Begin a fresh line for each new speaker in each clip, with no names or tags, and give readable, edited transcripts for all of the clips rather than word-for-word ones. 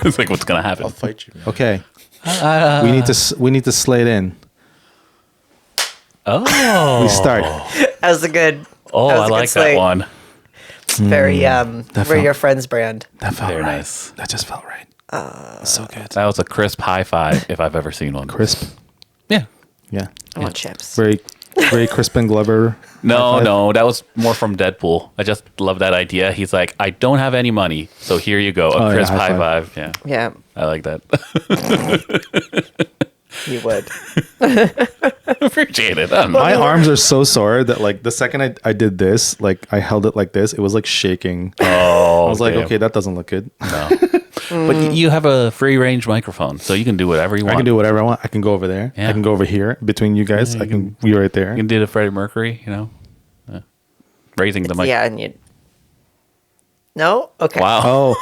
It's like, what's gonna happen?
I'll fight you, man.
Okay. We need to slate in.
Oh,
We start.
That was a good.
Oh,
that was
I
a good
like that
slate.
one.
Very
felt-
we're your friends brand.
That felt
Very
right.
nice.
That just felt right. So good.
That was a crisp high five if I've ever seen one.
Crisp.
Yeah.
Yeah.
I want chips.
Very Crispin Glover.
No, that was more from Deadpool. I just love that idea. He's like, I don't have any money, so here you go, a crisp
high
high five. Yeah,
Yeah,
I like that.
you would.
Appreciate it. I don't know.
My arms are so sore that like the second I did this, like I held it like this, it was like shaking.
Oh,
I was like,
damn.
okay, that doesn't look good.
No. But you have a free range microphone, so you can do whatever you want.
I can do whatever I want. I can go over there.
Yeah.
I can go over here between you guys.
Yeah,
I can be right there.
You can do the Freddie Mercury, raising the mic.
Yeah, and you. No. Okay.
Wow.
Oh,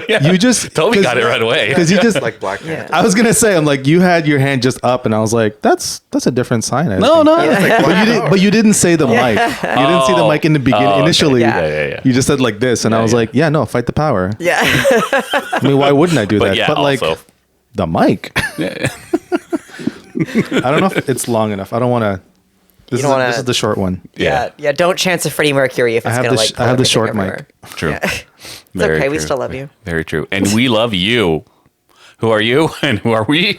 Well,
you just
Toby got it right away.
because you just
Like Black Panther.
I was gonna say, I'm like, you had your hand just up, and I was like, that's a different sign. I
No,
think.
no.
But you didn't say the mic. You didn't see the mic in the beginning.
Oh, okay.
Initially,
Yeah.
you just said like this, and I was like, yeah, no, fight the power.
yeah.
I mean, why wouldn't I do
But
that?
yeah,
but like
also.
the mic,
Yeah.
I don't know if it's long enough. I don't want to. This
don't
is
wanna-
the short one.
Yeah. Yeah. Don't chance a Freddie Mercury if it's
have
gonna
the
like.
sh- I
pull
have the
everything
short
everywhere.
mic.
True.
Yeah. It's
Very
okay. We
true.
still love you.
Very true. And we love you. Who are you and who are we?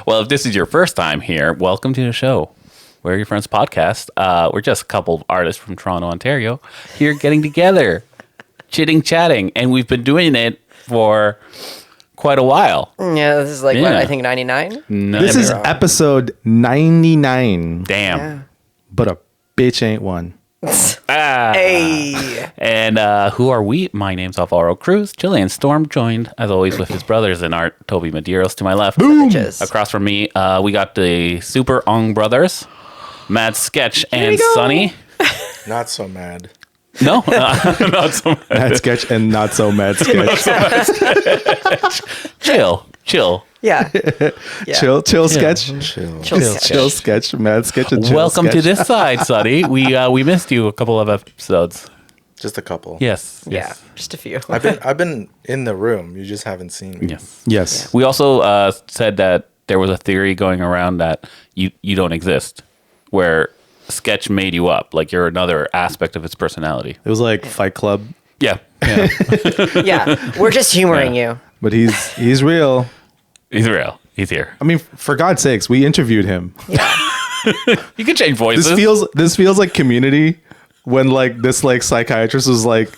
Well, if this is your first time here, welcome to the show. We're Your Friends podcast. We're just a couple of artists from Toronto, Ontario, here getting together, chatting, and we've been doing it for quite a while.
Yeah. This is like what
Yeah.
I think 99.
No,
This
get me
is
wrong.
episode 99,
Damn.
Yeah.
but a bitch ain't one.
Ah.
Hey.
And who are we? My name's Alvaro Cruz. Chilean Storm joined, as always, with his brothers in art, Toby Medeiros to my left.
Bitches.
Across from me, we got the Super Ong brothers, Maddsketch and
we go.
Sonny.
Not so mad.
No, not so much.
Mad sketch and not so mad sketch.
Chill.
Yeah. Yeah.
Chill sketch.
Chill.
Chill sketch. Mad sketch. And chill
Welcome to
sketch.
this side, Sonny. We missed you a couple of episodes.
Just a couple.
Yes.
Yeah. Just a few.
I've been in the room. You just haven't seen me.
Yes.
Yes.
We also said that there was a theory going around that you don't exist, where Sketch made you up, like you're another aspect of its personality.
It was like Fight Club,
Yeah.
Yeah. We're just humoring you.
but he's real.
He's real. He's here.
I mean, for God's sakes, we interviewed him.
You can change voices.
This feels like Community, when like this like psychiatrist was like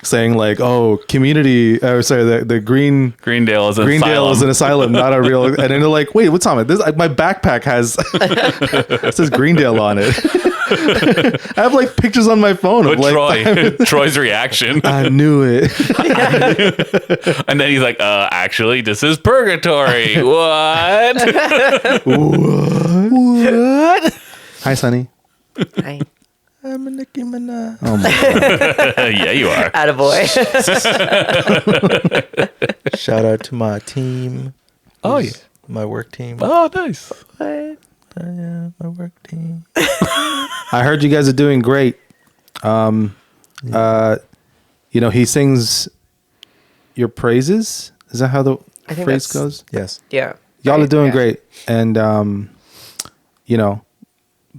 saying like, oh, Community, the
Greendale is an
Greendale
asylum.
is an asylum, not a real. And then they're like, wait, what's on it? This my backpack has it says Greendale on it. I have like pictures on my phone of
But
like
Troy's reaction.
I knew it.
And then he's like, actually, this is purgatory. What?
What? Hi, Sonny.
Hi.
I'm a Nicki Minaj.
Oh my God.
Yeah, you are.
Attaboy.
Shout out to my team.
Oh, yeah.
My work team.
Oh, nice.
Yeah, my work team.
I heard you guys are doing great. He sings your praises. Is that how the
I think
phrase
that's-
goes?
Yes.
Yeah.
Y'all are
Right,
doing
yeah.
great, and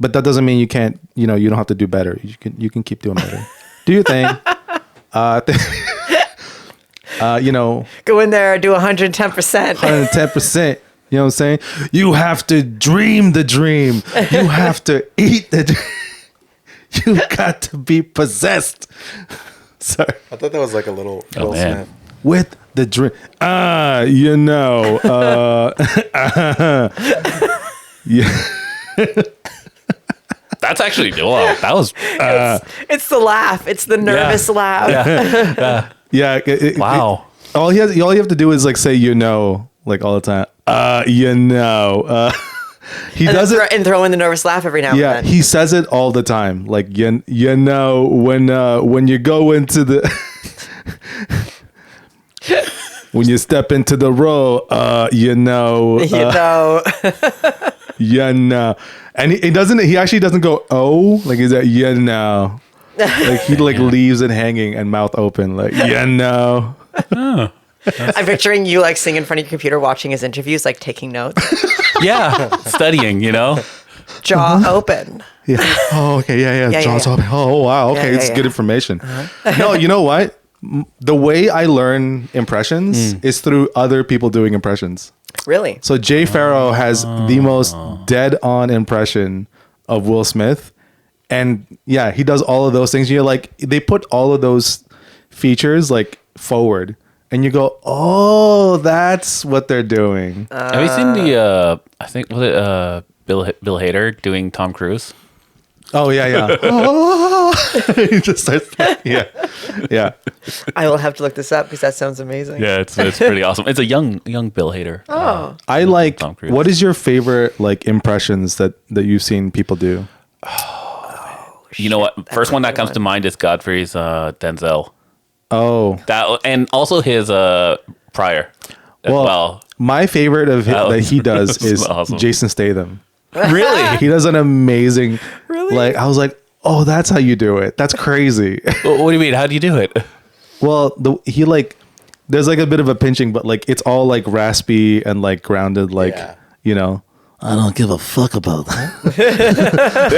but that doesn't mean you can't. You don't have to do better. You can keep doing better. Do your thing.
Go in there, do 110%.
110%. You know what I'm saying? You have to dream the dream. You have to eat the dream. You got to be possessed. Sorry.
I thought that was like a little
Oh, man.
Smith.
With the dream. Yeah.
That's actually, wow, that was,
It's the laugh. It's the nervous laugh.
Yeah.
wow.
All you have to do is like say like all the time. He
And
does it.
and throw in the nervous laugh every now and
Yeah,
then.
he says it all the time. Like when you go into the when you step into the role, and he doesn't. He actually doesn't go like he's at like he like leaves it hanging and mouth open like .
I'm picturing you like singing in front of your computer, watching his interviews, like taking notes,
Yeah, studying,
jaw open.
Yeah. Oh, okay. Yeah.
Yeah,
John's
yeah.
Hopkins. Oh, wow. Okay.
Yeah,
It's
yeah,
good
yeah.
information. No, you know what? The way I learn impressions is through other people doing impressions.
Really?
So Jay Farrow has the most dead-on impression of Will Smith. And yeah, he does all of those things. You're like, they put all of those features like forward. And you go, oh, that's what they're doing.
Have you seen the? I think was it Bill Hader doing Tom Cruise?
Oh, yeah. He just starts, yeah.
I will have to look this up because that sounds amazing.
Yeah, it's pretty awesome. It's a young Bill Hader.
Oh.
I like,
Tom Cruise.
what is your favorite like impressions that you've seen people do?
You know what? First one that comes to mind is Godfrey's Denzel.
Oh,
That and also his Pryor as well.
my favorite of that he does is
awesome.
Jason Statham.
Really?
He does an amazing,
Really?
like, I was like, oh, that's how you do it. That's crazy.
What do you mean? How do you do it?
Well, he like, there's like a bit of a pinching, but like, it's all like raspy and like grounded, like,
Yeah.
I don't give a fuck about that.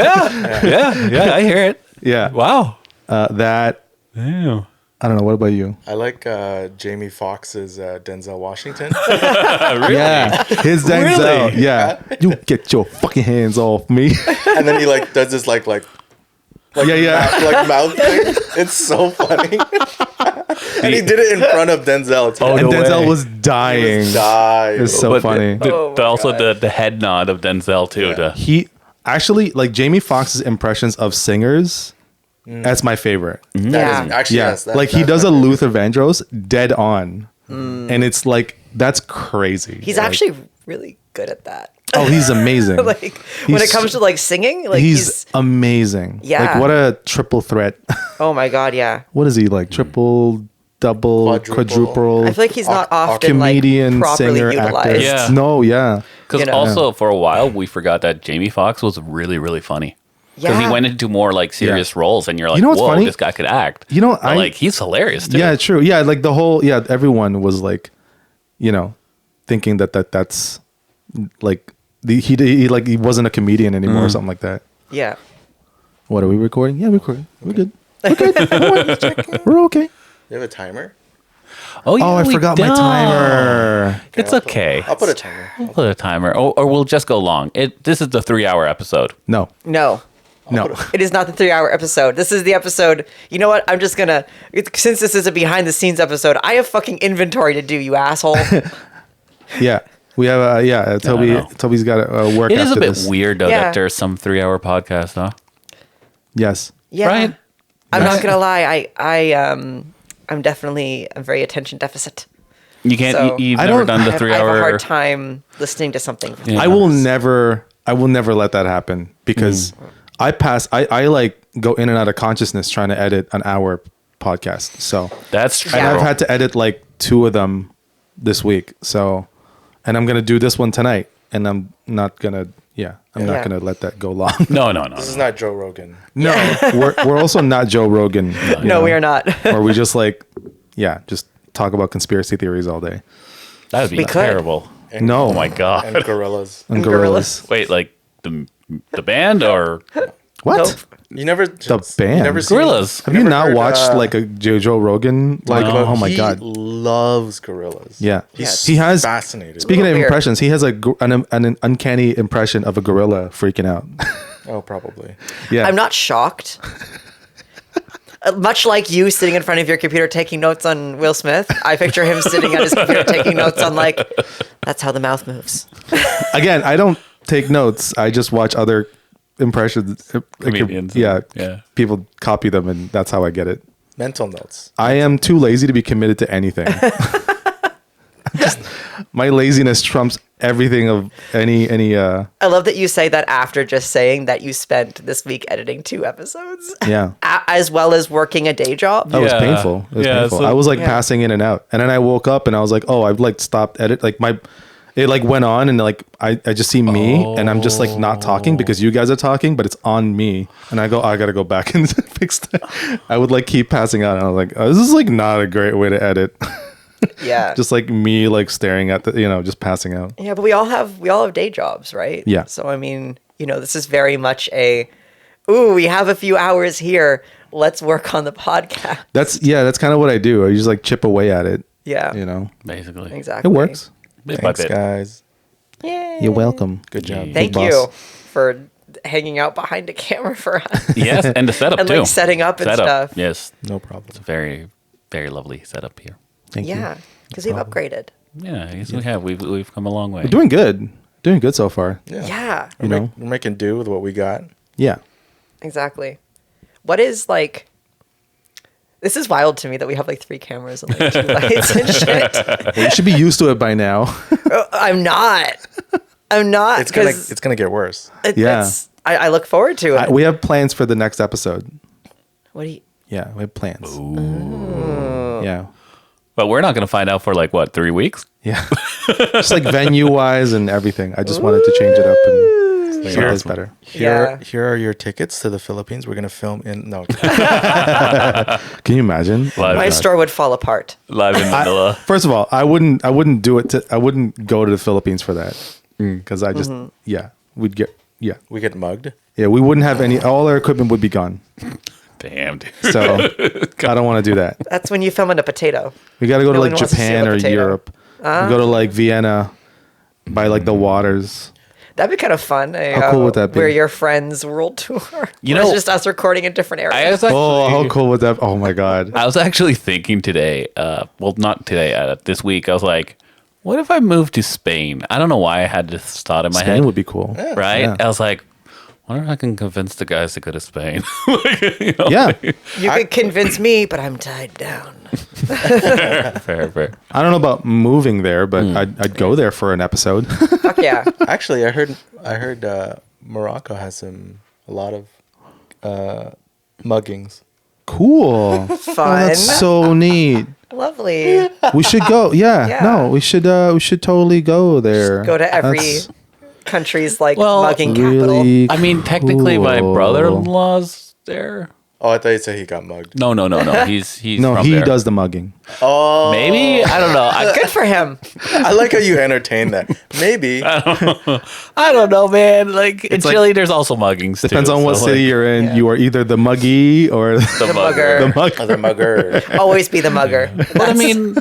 Yeah, I hear it.
Yeah.
Wow.
That,
Damn.
I don't know. What about you?
I like Jamie Foxx's Denzel Washington.
Really?
Yeah. His Denzel.
Really?
Yeah. You get your fucking hands off me.
And then he like does this like
Yeah.
like mouth thing. It's so funny. And he did it in front of Denzel. It's
Oh,
And
no
Denzel
way.
was dying.
dying.
It's so
But
funny.
Oh my
also
God.
the head nod of Denzel too.
Yeah.
He actually, like, Jamie Foxx's impressions of singers, that's my favorite.
That
Yeah.
is actually
Yeah.
yes.
Like, he does a Luther Vandross dead on. And it's like, that's crazy.
He's
Like,
actually really good at that.
oh, he's amazing.
Like when it
He's-
comes to like singing, like
he's amazing.
Yeah.
Like, what a triple threat.
oh my God, yeah.
What is he like? Triple, double, quadruple.
I feel like he's not often
comedian,
like properly
singer,
utilized.
actor.
Yeah.
No, yeah.
Because
You know.
also for a while we forgot that Jamie Foxx was really, really funny. Because
Yeah.
he went into more like serious roles, and you're like,
know what's
whoa,
funny?
this guy could act.
You know,
But, like he's hilarious too.
Yeah, true. Yeah, like the whole, everyone was like, thinking that's like he wasn't a comedian anymore or something like that.
Yeah.
What, are we recording? Yeah, we're recording. We're good. We're good. We're okay.
You have a timer?
Oh, yeah,
Oh, I
we
forgot my
don't.
timer.
It's okay.
I'll put a timer.
We'll put a timer, or we'll just go long. This is the 3-hour episode.
No.
No.
No.
It is not the 3-hour episode. This is the episode. You know what? I'm just gonna. Since this is a behind the scenes episode, I have fucking inventory to do. You asshole.
Yeah. We have
no.
Toby's got a work
It is
after
a bit
this.
weird though
Yeah.
that there's some 3-hour podcast, huh?
Yes.
Yeah.
Right?
I'm
Yes.
not gonna lie. I'm definitely a very attention deficit.
You can't.
So-
You've
I
never
don't-
done the
I have
3-hour.
a hard time listening to something.
Yeah.
I will never let that happen because I like go in and out of consciousness trying to edit an hour podcast. So
That's true.
and
Yeah.
I've had to edit like 2 of them this week. So, and I'm gonna do this one tonight, and I'm not gonna
Yeah.
let that go long.
No.
This is not Joe Rogan.
No, we're also not Joe Rogan. you
No,
know,
we are not.
Or we just like, just talk about conspiracy theories all day.
That would be
We could.
terrible.
And,
No.
Oh my god.
And gorillas.
And
gorillas.
Wait, like the band or
What?
Nope.
You never
band?
You never seen-
Gorillas?
Have you
never
not
heard,
watched like a Joe Rogan? Like,
No.
oh my
he
god.
loves gorillas.
Yeah.
He's
He has-
fascinated.
Speaking of
Weird.
impressions, he has an uncanny impression of a gorilla freaking out.
Oh, probably.
Yeah.
I'm not shocked. Much like you sitting in front of your computer taking notes on Will Smith, I picture him sitting at his computer taking notes on like, that's how the mouth moves.
Again, I don't take notes. I just watch other impressions.
Comedians.
Yeah.
Yeah.
People copy them, and that's how I get it.
Mental notes.
I am too lazy to be committed to anything. My laziness trumps everything of any.
I love that you say that after just saying that you spent this week editing 2 episodes,
Yeah.
as well as working a day job.
That was
Yeah.
painful. It was
Yeah,
painful.
so-
I was like
Yeah.
passing in and out, and then I woke up and I was like, "Oh, I've like stopped edit." Like it like went on, and like I just see me, and I'm just like not talking because you guys are talking, but it's on me, and I go, I gotta go back and fix that. I would like keep passing out, and I was like, oh, this is like not a great way to edit.
Yeah.
Just like me, like staring at the, just passing out.
Yeah, but we all have day jobs, right?
Yeah.
So I mean, this is very much we have a few hours here. Let's work on the podcast.
That's kind of what I do. I just like chip away at it.
Yeah.
Basically.
Exactly.
It works.
Bit by
Thanks,
bit.
guys.
Yay.
You're welcome.
Good job.
Thank
Big
you
boss.
for hanging out behind a camera for us.
Yes, and the setup
And,
too.
like, setting up and stuff.
Yes,
No problem.
it's a very, very lovely setup here.
Thank you.
Yeah, because we've upgraded.
Yeah, I guess we have. We've come a long way.
We're doing good. Doing good so far.
Yeah,
We're making do with what we got.
Yeah.
exactly. What is like? This is wild to me that we have like 3 cameras and like 2 lights and shit.
Well, you should be used to it by now.
I'm not.
It's gonna
'cause
get worse.
Yeah.
I look forward to it.
We have plans for the next episode.
What do you?
Yeah, we have plans.
Oh.
Yeah.
But we're not going to find out for like what 3 weeks.
Yeah. Just like venue wise and everything. I just wanted to change it up and make it better.
Here are your tickets to the Philippines. We're gonna film in
Can you imagine?
Live,
My store would fall apart.
live in Manila.
First of all, I wouldn't do it I wouldn't go to the Philippines for that. Because I just
we get mugged.
we wouldn't have all our equipment would be gone.
Damn, dude.
So I don't want to do that.
That's when you film in a potato.
We got to go
No
to
one
like
wants to see
Japan
the
or
potato.
Europe. We go to like Vienna by like the waters.
That'd be kind of fun.
How cool would that be?
Where your friends world tour.
You
Where
know-
it's just us recording in different areas.
I was actually,
Oh, how cool would that? Oh my god.
I was actually thinking today. Well, not today. This week, I was like, what if I moved to Spain? I don't know why I had this thought in my
Spain
head.
would be cool.
Right?
Yeah.
I was like, I wonder if I can convince the guys to go to Spain. You know?
Yeah.
You could convince me, but I'm tied down.
Fair.
I don't know about moving there, but I'd go there for an episode.
Fuck yeah.
Actually, I heard Morocco has a lot of muggings.
Cool.
Fun.
Oh, that's so neat.
Lovely.
We should go. Yeah.
Yeah.
No, we should totally go there.
Go to every
That's
country's like
Well,
mugging capital.
really
I mean, technically, my
cool.
brother-in-law's there.
Oh, I thought you said he got mugged.
No. He's
No,
from
he
there.
does the mugging.
Oh,
Maybe I don't know.
Good for him.
I like how you entertain that. Maybe.
I don't know, man. Like in
like-
Chile, there's also muggings.
Depends
too,
on what
so,
city
like,
you're in.
yeah.
You are either the muggy or
the
mugger.
the mug.
Other mugger.
Always be the mugger.
But I mean,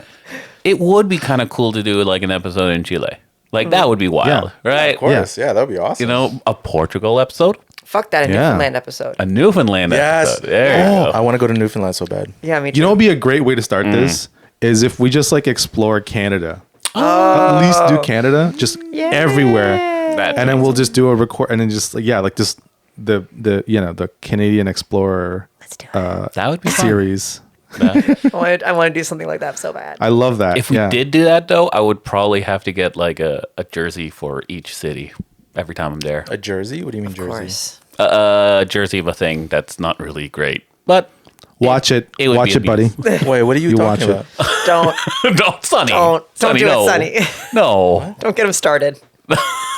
it would be kind of cool to do like an episode in Chile. Like that would be wild, right?
Of course. Yeah, that'd be awesome.
You know, a Portugal episode,
Fuck that, a
Yeah.
Newfoundland episode.
a Newfoundland
Yes.
episode. There you
Oh,
go.
I want to go to Newfoundland so bad.
Yeah, me too.
You know what would be a great way to start this? Is if we just like explore Canada. At least do Canada. Just everywhere.
That-
And then we'll just do a record and then just like just the the Canadian Explorer
Let's do it.
that would be fun.
series.
I want to do something like that so bad.
I love that.
If we did do that, though, I would probably have to get like a jersey for each city every time I'm there.
A jersey? What do you mean
Of
jersey?
course.
A jersey of a thing that's not really great, but
watch it.
it would
Watch
be a
it, buddy.
Wait, what are you,
You watch
talking
it.
about?
Don't
don't, Sonny.
Don't
Sonny,
do it,
no.
Sonny.
No,
don't get him started.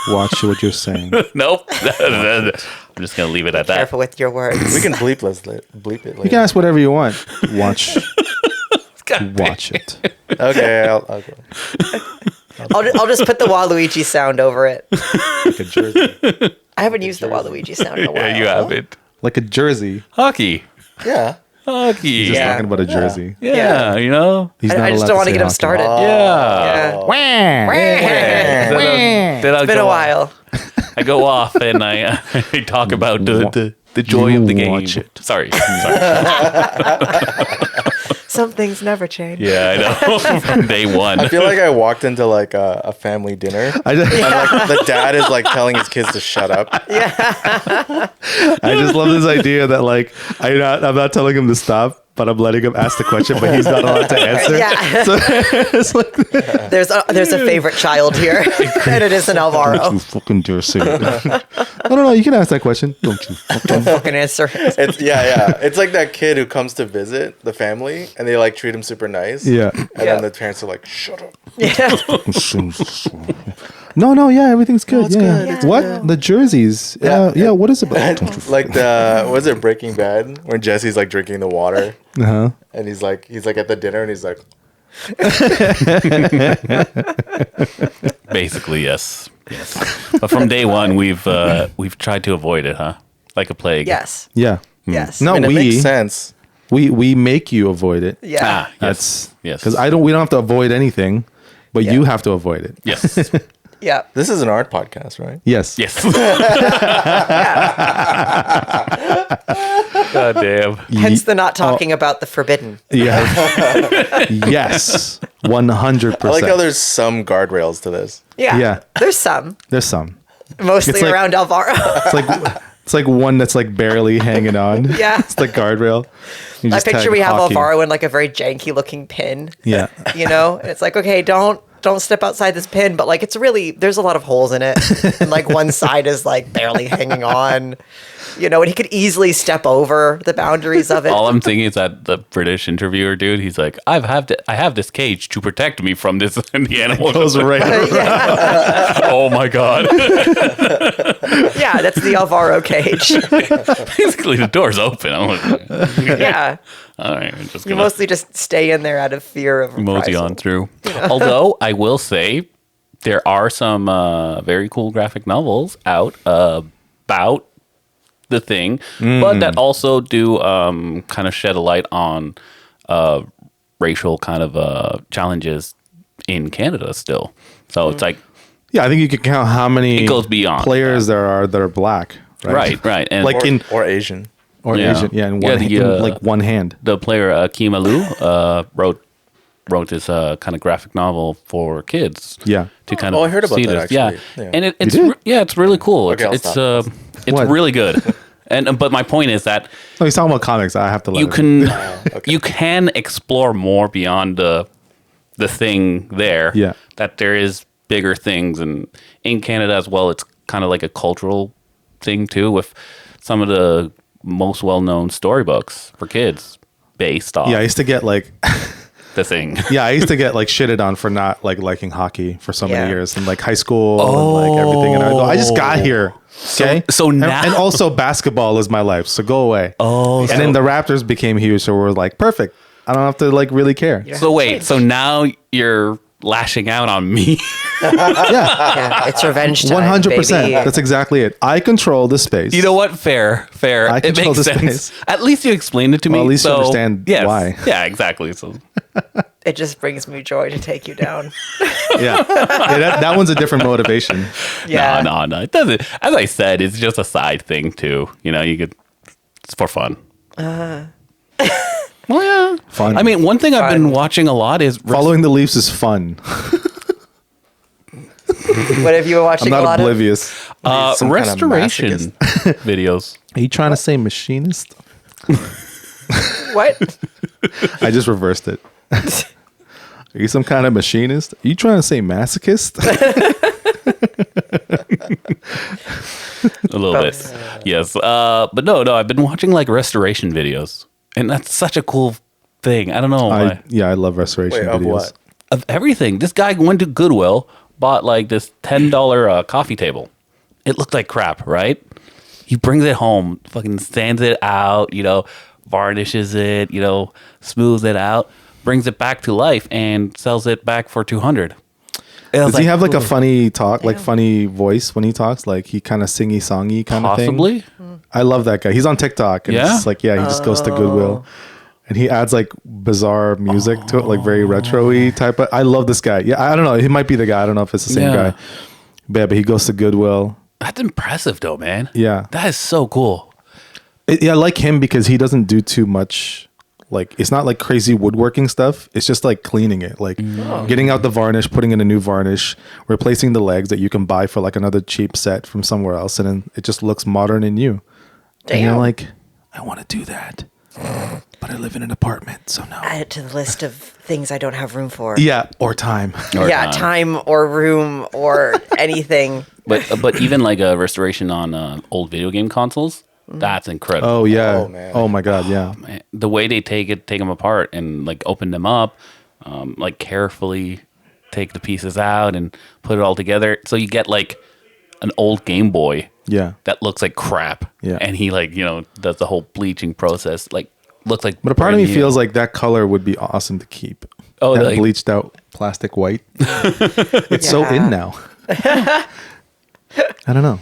Watch what you're saying.
nope. I'm just gonna leave it at that.
Careful with your words.
We can bleep it
You
later.
can ask whatever you want. Watch it.
Okay, I'll go.
I'll just put the Waluigi sound over it.
Like a jersey.
I haven't used the Waluigi sound in a while.
Yeah, you have it.
Like a jersey.
Hockey.
Yeah.
Hockey.
Just
Yeah.
talking about a jersey.
Yeah, you know.
He's
I
not
just
allowed
don't want to
say
get him
hockey.
started.
Yeah.
Yeah.
Then I'll
It's been
go
a
off.
while.
I go off and I talk about the joy of the game.
Watch it.
Sorry.
Some things never change.
Yeah, I know. From day one.
I feel like I walked into like a family dinner.
I just,
And like the dad is like telling his kids to shut up.
I just love this idea that like I'm not telling him to stop, but I'm letting him ask the question, but he's not allowed to answer.
Yeah.
So it's like
There's a favorite child here, and it isn't Alvaro.
you fucking dare say it. I don't know. You can ask that question. Don't you fucking
Fucking answer.
It's yeah. It's like that kid who comes to visit the family and they like treat him super nice.
Yeah.
And
Yeah.
then the parents are like, shut up.
Yeah.
No, yeah, everything's good.
it's
yeah.
good,
it's
What?
good.
The jerseys? Yeah. What is it about?
Like the was it Breaking Bad when Jesse's like drinking the water
Uh-huh.
and he's like at the dinner and he's like
Basically, yes. But from day one, we've tried to avoid it, huh? Like a plague.
Yes.
Yeah.
Yes.
No,
I mean, it makes sense.
we make you avoid it.
Yeah.
Ah, yes.
That's
Yes.
because we don't have to avoid anything, but
Yeah.
you have to avoid it.
Yes.
Yeah.
This is an art podcast, right?
Yes.
Yes. God damn.
Hence the not talking about the forbidden.
Yeah. Yes. 100%.
I like how there's some guardrails to this.
Yeah.
Yeah.
There's some.
There's some.
Mostly
It's like-
around Alvaro.
It's like one that's like barely hanging on.
Yeah.
It's the guardrail. You
I
just
picture
tag
we have
hockey.
Alvaro in like a very janky looking pin.
Yeah.
You know? And it's like, okay, don't step outside this pin, but like it's really there's a lot of holes in it. And like one side is like barely hanging on. You know, and he could easily step over the boundaries of it.
All I'm thinking is that the British interviewer dude, he's like, I have this cage to protect me from this, and the animal
Goes right around.
Oh my god!
Yeah, that's the Alvaro cage.
Basically, the door's open. I'm like,
Yeah.
all right, I'm just
You
gonna
mostly just stay in there out of fear of
mosey
reprisal.
on through. Although I will say, there are some very cool graphic novels out about the thing, but that also do kind of shed a light on racial kind of challenges in Canada still. So it's like,
Yeah, I think you can count how many
It goes beyond
players there are that are black.
right, and
Like
Or Asian.
or
Yeah.
Asian. Yeah, in
Yeah,
one,
the,
in like one hand.
the player Kima Lu wrote this kind of graphic novel for kids.
Yeah.
To kind
Oh,
of
I heard about
see
that,
this.
actually.
Yeah,
Yeah.
and it's
did?
it's really cool.
Okay, I'll
it's
stop.
it's
What?
really good. And but my point is that
No, he's talking about comics. I have to let
you
him.
can you can explore more beyond the thing there.
Yeah.
That there is bigger things, and in Canada as well, it's kind of like a cultural thing too, with some of the most well-known storybooks for kids based off
Yeah, I used to get like
the thing.
yeah, I used to get like shitted on for not like liking hockey for so
Yeah.
many years and like high school and like everything. And I go, I just got here. Okay.
so
And-
now-
and also basketball is my life. So go away.
Oh,
and then the Raptors became huge. So we're like, perfect. I don't have to like really care.
Yeah.
So wait, so now you're lashing out on me?
Yeah.
Yeah, it's revenge time,
100%.
baby.
That's exactly it. I control the space.
You know what? Fair.
I
It
control
makes
the
sense.
space.
At least you explained it to me.
Well, at least you
so-
understand
yes.
why.
Yeah, exactly. So
It just brings me joy to take you down.
Yeah. That one's a different motivation.
Yeah.
no. It doesn't. As I said, it's just a side thing too. You know, it's for fun. Well, yeah.
Fun.
I mean, one thing I've been
Fun.
watching a lot is
Following the Leafs is fun.
What have you been watching
I'm
a
not
lot
oblivious.
Some kind of
restoration videos.
Are you trying to say machinist?
of? What?
I just reversed it. Are you some kind of machinist? Are you trying to say masochist?
A little bit. Yes. But no, I've been watching like restoration videos. And that's such a cool thing. I don't know why.
I love restoration
Wait,
videos.
of what?
Of everything. This guy went to Goodwill, bought like this $10 coffee table. It looked like crap, right? He brings it home, fucking sands it out, varnishes it, smooths it out, brings it back to life, and sells it back for $200.
Does he have like a funny talk, like funny voice when he talks? Like he kind of singy songy kind of thing?
Possibly?
I love that guy. He's on TikTok. And
Yeah?
it's like, he just goes to Goodwill. And he adds like bizarre music to it, like very retro-y type of. I love this guy. Yeah, I don't know. He might be the guy. I don't know if it's the same
Yeah.
guy. But he goes to Goodwill.
That's impressive, though, man.
Yeah.
That is so cool.
I like him because he doesn't do too much. Like, it's not like crazy woodworking stuff. It's just like cleaning it, like getting out the varnish, putting in a new varnish, replacing the legs that you can buy for like another cheap set from somewhere else. And then it just looks modern and new. And you're
Damn.
like, I want to do that. But I live in an apartment, so no.
Add it to the list of things I don't have room for.
Yeah, or time.
Or
yeah,
not.
time or room or anything.
But even like a restoration on old video game consoles, that's incredible.
Oh yeah.
Oh, man.
Oh my god, yeah.
Man, the way they take them apart and like open them up, like carefully take the pieces out and put it all together, so you get like an old Game Boy
Yeah.
that looks like crap.
Yeah.
And he like does the whole bleaching process, like looks like.
But a part of
brand
me
new.
feels like that color would be awesome to keep.
Oh,
that
like-
bleached out plastic white. It's so
Yeah.
in now. I don't know.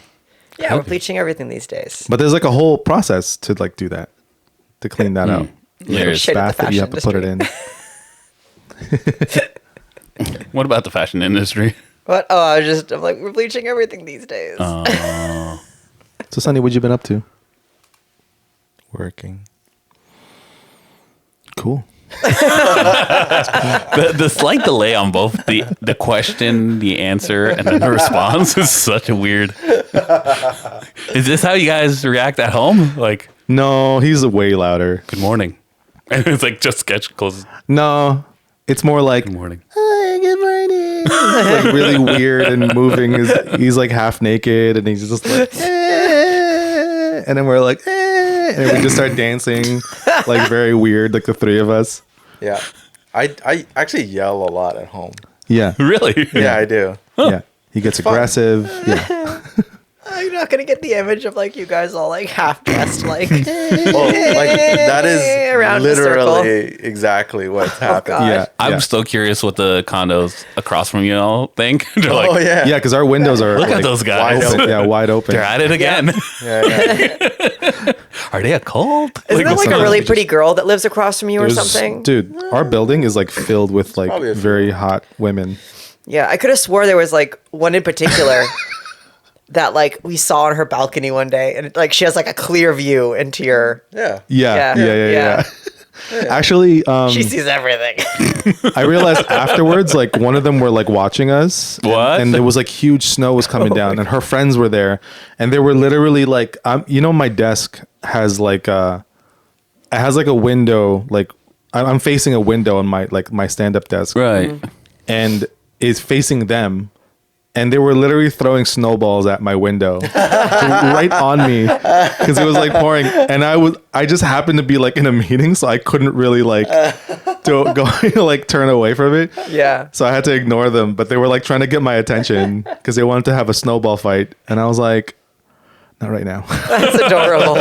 Yeah, we're bleaching everything these days.
But there's like a whole process to like do that, to clean that out.
There's
Shit in the
Bath that you have
fashion
to put it in.
What about the fashion industry?
What? Oh, I'm like, we're bleaching everything these days.
So, Sonny, what you been up to?
Working.
Cool.
The slight delay on both the question, the answer, and then the response is such a weird. Is this how you guys react at home? Like,
No, he's way louder.
good morning. And it's like just sketch closes.
No, it's more like,
Good morning.
hi, good morning. It's like really weird and moving. He's like half naked and he's just like, and then we're like, and then we just start dancing like very weird, like the three of us.
Yeah. I actually yell a lot at home.
Yeah.
Really?
Yeah, I do.
Yeah. He gets
fun.
aggressive. Yeah.
I'm not gonna get the image of like you guys all like half dressed, like
Well, like that is
Around the
literally exactly what's happening.
God.
Yeah.
I'm
yeah.
still curious what the condos across from you all think. They're like,
Oh yeah.
Yeah, because our windows are
look
like,
at those guys.
wide
open. Yeah, wide open.
They're at it again.
Yeah, yeah.
Are they a cult?
isn't there like a
sometimes
really
we
pretty
just-
girl that lives across from you or
There's-
something?
Dude, our building is like filled with like
probably a few.
very hot women.
Yeah, I could have swore there was like one in particular that like we saw on her balcony one day, and like she has like a clear view into your.
Yeah.
Yeah.
Yeah.
Yeah.
Yeah.
Actually,
She sees everything.
I realized afterwards, like one of them were like watching us.
What?
And there was like huge snow was coming down, and her friends were there, and they were literally like, you know, my desk has like it has like a window, like I'm facing a window on my like my stand up desk,
Right.
and it's facing them. And they were literally throwing snowballs at my window right on me because it was like pouring. And I just happened to be like in a meeting, so I couldn't really like like turn away from it.
Yeah.
So I had to ignore them, but they were like trying to get my attention because they wanted to have a snowball fight. And I was like, not right now.
That's adorable.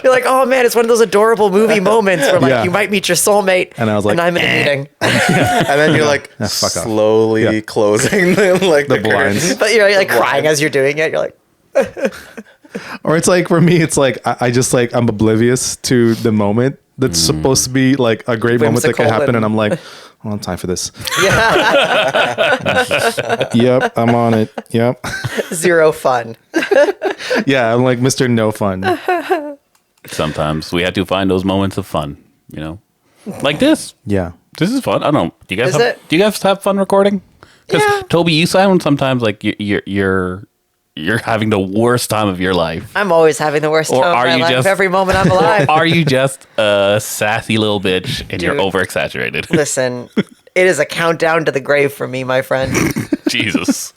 You're like, oh man, it's one of those adorable movie moments where like
Yeah.
you might meet your soulmate,
And I was like,
and I'm in a meeting,
And then you're like
fuck off.
slowly
Yeah.
closing like
The blinds.
curtains.
but you're like crying as you're doing it. You're like,
Or it's like for me, it's like I just like I'm oblivious to the moment that's supposed to be like a great moment that could
Whimsical
happen,
and-
and I'm like, I don't have time for this.
yeah,
Yep, I'm on it. Yep.
zero fun.
Yeah, I'm like Mr. No Fun.
Sometimes we have to find those moments of fun, you know, like this.
Yeah.
This is fun. I don't know. Do you guys
Is it?
do you guys have fun recording? Because
Yeah.
Toby, you sound sometimes like you're having the worst time of your life.
I'm always having the worst
Or
time of
are
my
you
life.
just-
Every moment I'm alive.
Are you just a sassy little bitch and you're
Dude.
over exaggerated?
Listen, it is a countdown to the grave for me, my friend.
Jesus.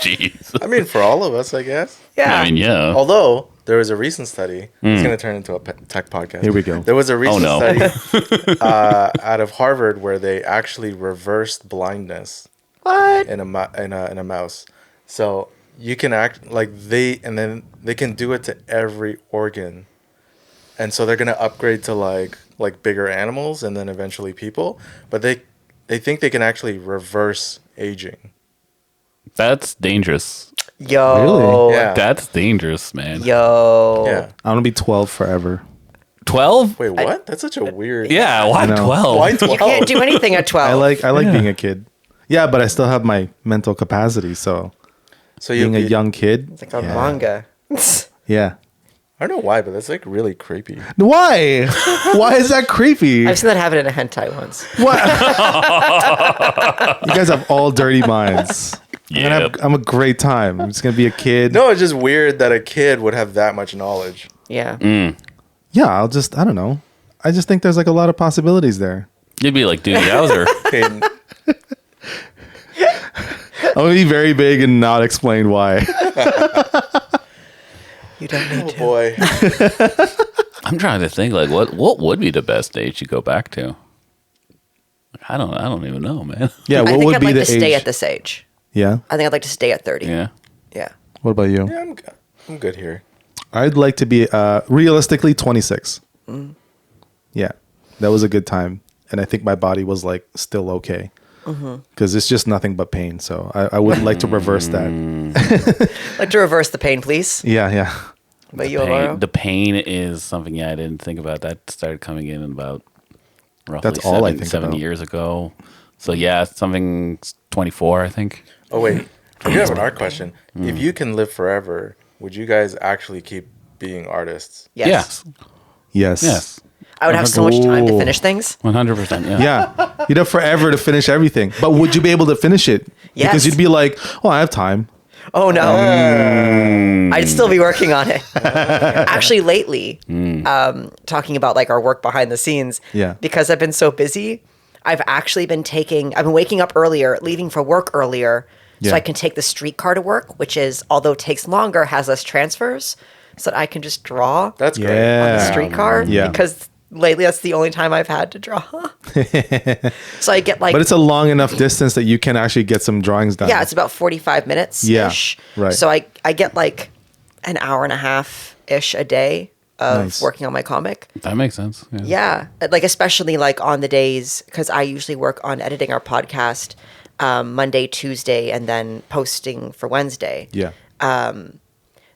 Jeez.
I mean, for all of us, I guess.
Yeah.
I mean, yeah.
Although there was a recent study, it's going to turn into a tech podcast.
Here we go.
There was a recent
no.
study out of Harvard where they actually reversed blindness
What?
in a mouse. So you can act like and then they can do it to every organ, and so they're going to upgrade to like bigger animals and then eventually people. But they think they can actually reverse aging.
That's dangerous.
Yo.
Really?
Yeah.
That's dangerous, man.
Yo.
Yeah.
I want to be 12 forever.
12?
Wait, what? That's such a weird.
Yeah, why
know.
12?
Why 12?
You can't do anything at 12.
I like being a kid. Yeah, but I still have my mental capacity, so
So you
being a young kid.
It's like a
yeah.
manga.
Yeah.
I don't know why, but that's like really creepy.
Why? Why is that creepy?
I've seen that happen in a hentai once.
What? You guys have all dirty minds.
Yep.
I'm a great time. I'm just gonna be a kid.
No, it's just weird that a kid would have that much knowledge.
Yeah.
Yeah, I don't know. I just think there's like a lot of possibilities there.
You'd be like, dude, Yowzer.
Okay,
I'm gonna be very big and not explain why.
You don't need
oh
to.
boy.
I'm trying to think, like, what would be the best age you go back to? I don't even know, man.
Yeah,
I
what
think
would
I'd
be
like
the
to
age?
stay at this age.
Yeah.
I think I'd like to stay at 30.
Yeah.
Yeah.
What about you?
Yeah, I'm good here.
I'd like to be realistically 26. Yeah, that was a good time. and I think my body was like still okay. Because it's just nothing but pain. So I would like to reverse that.
Like to reverse the pain, please.
Yeah.
But you, Alvaro?
The pain is something, I didn't think about. That started coming in about roughly
That's all I think
seven
about.
years ago. So yeah, something 24, I think.
Oh wait, I do have an art question. If you can live forever, would you guys actually keep being artists?
Yes.
Yes.
Yes.
I would have so much time to
Ooh.
finish things.
100%. Yeah.
Yeah. You'd have forever to finish everything. But would you be able to finish it?
Yes.
Because you'd be like, oh, I have time.
Oh no. I'd still be working on it. Actually, lately, talking about like our work behind the scenes,
Yeah.
because I've been so busy, I've been waking up earlier, leaving for work earlier, so
Yeah.
I can take the streetcar to work, which is, although it takes longer, has less transfers, so that I can just draw
That's great.
Yeah.
on the streetcar.
Yeah.
Because lately that's the only time I've had to draw. So I get like,
But it's a long enough distance that you can actually get some drawings done.
yeah, it's about 45 minutes ish.
Yeah, right.
So I get like an hour and a half ish a day of
Nice.
working on my comic.
That makes sense. Yeah.
Yeah. Like, especially like on the days, because I usually work on editing our podcast Monday, Tuesday, and then posting for Wednesday.
Yeah.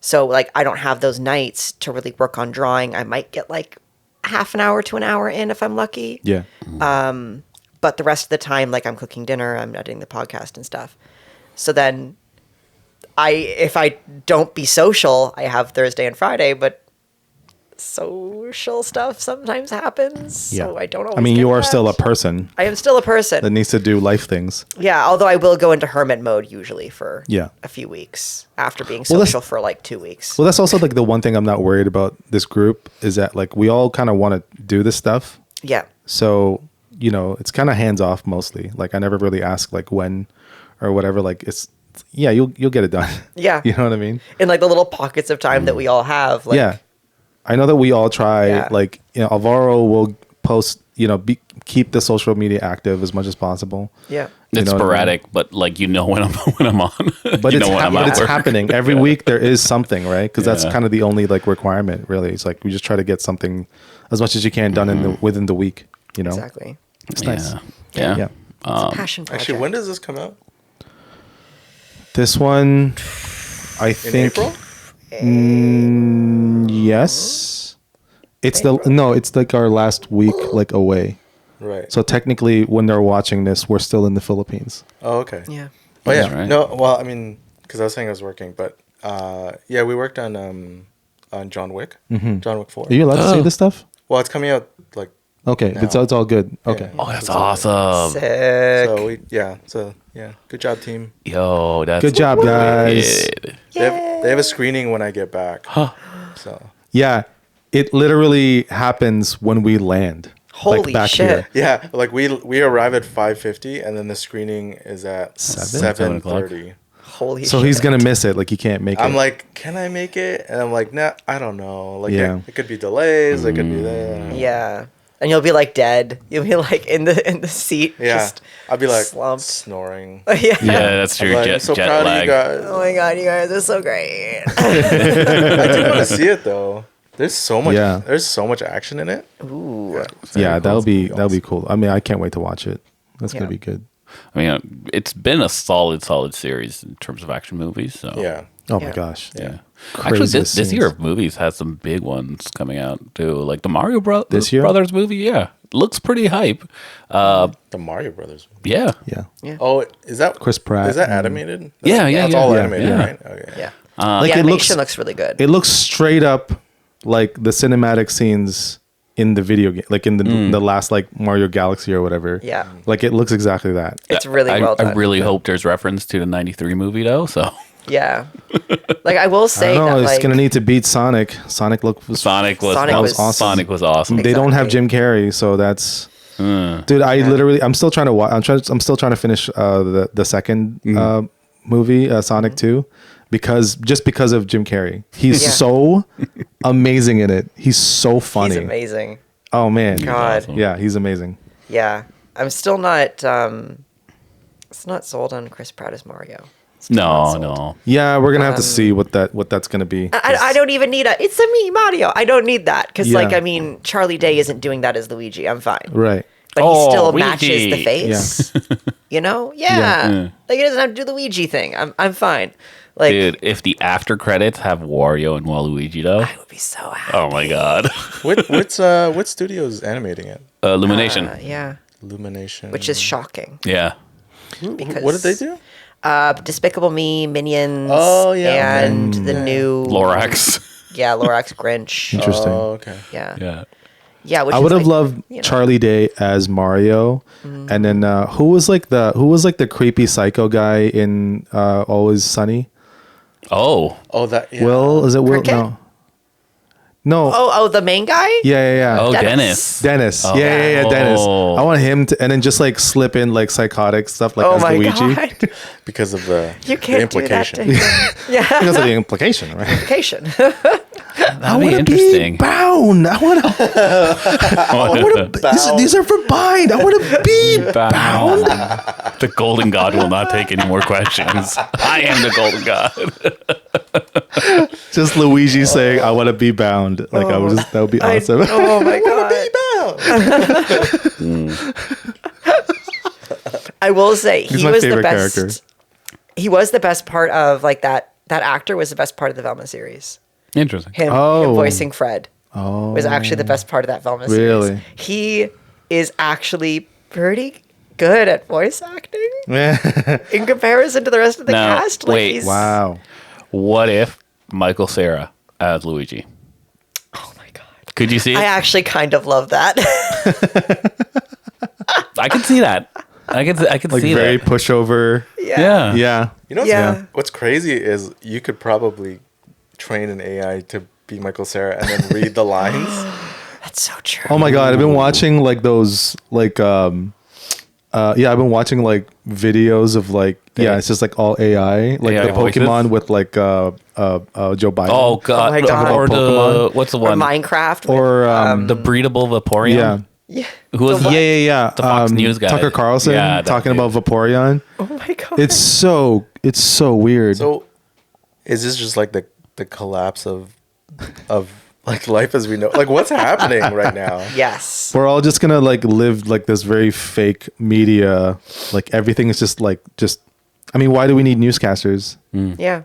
So like I don't have those nights to really work on drawing. I might get like half an hour to an hour in if I'm lucky.
Yeah.
But the rest of the time, like I'm cooking dinner, I'm editing the podcast and stuff. So then if I don't be social, I have Thursday and Friday, but social stuff sometimes happens.
Yeah.
So I don't always
I mean, you
get
are
that.
still a person
I am still a person.
that needs to do life things.
Yeah, although I will go into hermit mode usually for
Yeah.
a few weeks after being
Well, that's-
social for like 2 weeks.
Well, that's also like the one thing I'm not worried about this group is that like we all kind of want to do this stuff.
Yeah.
So, you know, it's kind of hands off mostly. Like I never really ask like when or whatever. Like you'll get it done.
Yeah.
You know what I mean?
In like the little pockets of time that we all have. Like,
Yeah. I know that we all try,
Yeah.
like, you know, Alvaro will post, you know, keep the social media active as much as possible.
Yeah.
You
It's
know what I mean?
sporadic, but like when I'm on.
But
You
it's,
know when I'm
but
at
it's
work.
happening every week. There is something, right? Because that's
Yeah.
kind of the only like requirement, really. It's like we just try to get something as much as you can done within the week. You know,
Exactly.
it's nice.
Yeah.
Yeah.
It's a passion project.
Actually, when does this come out?
This one, I
In
think,
April?
yes. It's it's like our last week, like away.
Right.
So technically, when they're watching this, we're still in the Philippines.
Oh, okay.
Yeah.
Oh, yeah.
That's right.
No, well, I mean, because I was saying I was working, but yeah, we worked on John Wick, John Wick 4.
Are you allowed to say
Oh.
this stuff?
Well, it's coming out like
Okay,
No.
it's all good. Okay.
Oh, that's awesome.
Sick.
so yeah, good job, team.
Yo, that's
Good job, guys.
wicked.
They have a screening when I get back. So
Yeah, it literally happens when we land.
Holy shit.
yeah, like we arrive at 5:50, and then the screening is at 7:30.
Holy
So
shit.
he's gonna miss it. Like he can't make it.
I'm like, can I make it? And I'm like, nah, I don't know. Like,
Yeah.
it could be delays. It could be that.
Yeah. And you'll be like dead. You'll be like in the seat.
Yeah.
Just
I'll be like
slumped.
snoring.
yeah.
Yeah, that's
I'm
your
like,
jet,
I'm so
jet
proud
lag.
of you guys.
Oh my god, you guys are so great.
I do want to see it though. There's so much.
Yeah.
There's so much action in it.
Ooh.
yeah, that'll be
awesome.
cool. I mean, I can't wait to watch it. That's gonna
Yeah.
be good.
I mean, it's been a solid series in terms of action movies. So
Yeah.
Oh
Yeah.
my gosh.
yeah.
Crazy
Actually, this
scenes.
year of movies has some big ones coming out too. Like the Mario
This year?
Brothers movie. Yeah, looks pretty hype.
The Mario Brothers.
Yeah.
Yeah.
Oh, is that
Chris Pratt
Is that
and-
animated?
Yeah, yeah,
That's
yeah.
all
Yeah,
animated,
yeah.
right? Okay.
Yeah.
Like
the
it
animation
looks
looks really good.
it looks straight up like the cinematic scenes in the video game, like in the last like Mario Galaxy or whatever.
Yeah.
Like it looks exactly that.
It's really well
I
done.
really hope there's reference to the '93 movie though. So
Yeah. Like I will
I
say
don't know.
that
It's
like
gonna need to beat Sonic. Sonic was
Sonic was
Sonic was
awesome.
Sonic was awesome.
They don't have
Exactly.
Jim Carrey, so that's dude. I literally, I'm still trying to watch. I'm still trying to finish the second movie, Sonic 2, because of Jim Carrey. He's
Yeah.
so amazing in it. He's so funny.
he's amazing.
Oh man,
God.
awesome.
yeah, he's amazing.
Yeah. I'm still not it's not sold on Chris Pratt as Mario.
No.
Yeah, we're gonna have to see what that's gonna be.
I don't even need it's a me Mario. I don't need that because like
Yeah.
I mean Charlie Day isn't doing that as Luigi. I'm fine.
Right.
but
Oh,
he still
Ouija.
matches the face. You know? Yeah. Like he doesn't have to do the Ouija thing. I'm fine. Like,
Dude, if the after credits have Wario and Waluigi though,
I would be so happy.
oh my god.
What studio is animating it?
Illumination.
Yeah.
Illumination.
Which is shocking.
Yeah.
Because
What did they do?
Despicable Me, Minions,
Oh, yeah.
and the new
Lorax.
Yeah, Lorax Grinch.
Interesting.
Oh, okay.
Yeah.
Yeah.
Yeah, which
I
is
would have
like,
loved
you know.
Charlie Day as Mario, and then who was like the creepy psycho guy in Always Sunny?
Oh.
Oh, that. Yeah.
Will, is it Will?
Cricket?
No.
Oh, the main guy?
Yeah.
Oh,
Dennis.
Dennis.
Dennis.
Oh.
Yeah, Dennis.
Oh.
I want him to, and then just like slip in like psychotic stuff like
Oh
as
my
Luigi.
god.
Because of the
You can't do that
implication.
to him. Yeah.
Because of the implication, right?
Implication.
That'd be interesting.
bound. I want to. These are for bind. I want to be bound.
The golden god will not take any more questions. I am the golden god.
Just Luigi saying, "I want to be bound." Like I would just. That would be awesome.
Oh my god. I will say
He's
he
my
was the
favorite
best.
character.
He was the best part of like that. That actor was the best part of the Velma series.
Interesting.
Him
Oh.
voicing Fred was actually the best part of that Velma series.
Really?
He is actually pretty good at voice acting in comparison to the rest of the
Now,
cast.
wait.
he's-
Wow.
What if Michael Cera as Luigi?
Oh my god.
Could you see it?
I actually kind of love that.
I could see that. I could
Like
see
very
that.
pushover.
Yeah.
Yeah.
You know,
Yeah.
what's crazy is you could probably train an AI to be Michael Cera and then read the lines.
That's so true.
Oh my god, I've been watching like those like I've been watching like videos of like it's just like all AI, like
AI
the
voices?
Pokemon with like Joe Biden.
Oh god.
my God.
Or the
Pokemon.
what's the
Or
one?
Minecraft.
or
The breedable Vaporeon.
yeah.
yeah.
Who was
Yeah.
The Fox News guy.
Tucker Carlson
Yeah, that
talking
dude.
about Vaporeon.
Oh my god.
It's so weird.
So, is this just like the collapse of like life as we know? Like, what's happening right now?
yes.
We're all just gonna like live like this very fake media. Like everything is just I mean, why do we need newscasters?
Yeah.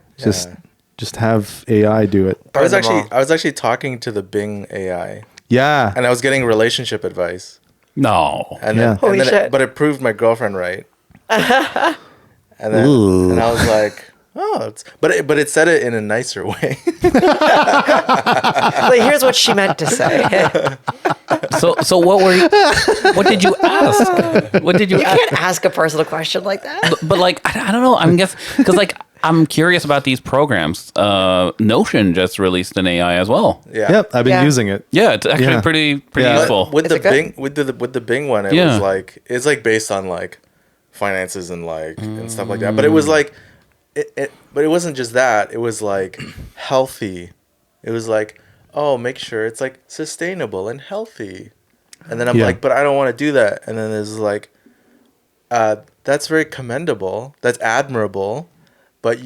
Just have AI do it.
I was
Burn them all.
actually talking to the Bing AI,
Yeah.
and I was getting relationship advice.
No.
And
Yeah.
then,
Holy shit.
but it proved my girlfriend right. And then,
Ooh.
and I was like, oh, but it said it in a nicer way.
Like, here's what she meant to say.
So what did you ask? What did you
You
ask?
can't ask a personal question like that.
But like I don't know. I'm guessing because like I'm curious about these programs. Notion just released an AI as well.
Yeah.
Yep. I've been
Yeah.
using it.
Yeah, it's actually
Yeah.
pretty
Yeah.
useful.
But with
Is
the
it good?
Bing with the Bing one, it
Yeah.
was like it's like based on like finances and like and stuff like that. But it was like but it wasn't just that. It was like healthy. It was like, oh, make sure it's like sustainable and healthy. And then I'm
Yeah.
like, but I don't want to do that. And then there's like, that's very commendable. That's admirable, but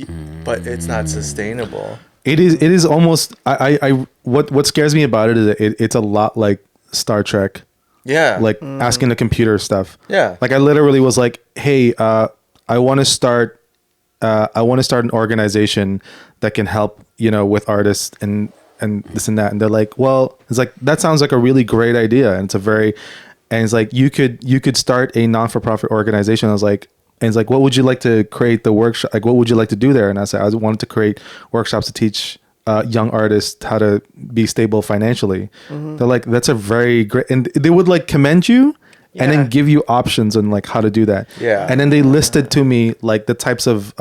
but it's not sustainable.
It is almost I what scares me about it is that it's a lot like Star Trek,
Yeah.
like asking the computer stuff.
Yeah.
Like I literally was like, hey, I want to start an organization that can help, with artists and this and that. And they're like, well, it's like, that sounds like a really great idea. And it's like, you could start a non-for-profit organization. I was like, and it's like, what would you like to create the workshop? Like, what would you like to do there? And I said, I wanted to create workshops to teach young artists how to be stable financially. They're like, that's a very great, and they would like commend you and
Yeah.
then give you options on like how to do that.
Yeah.
And then they listed to me like the types of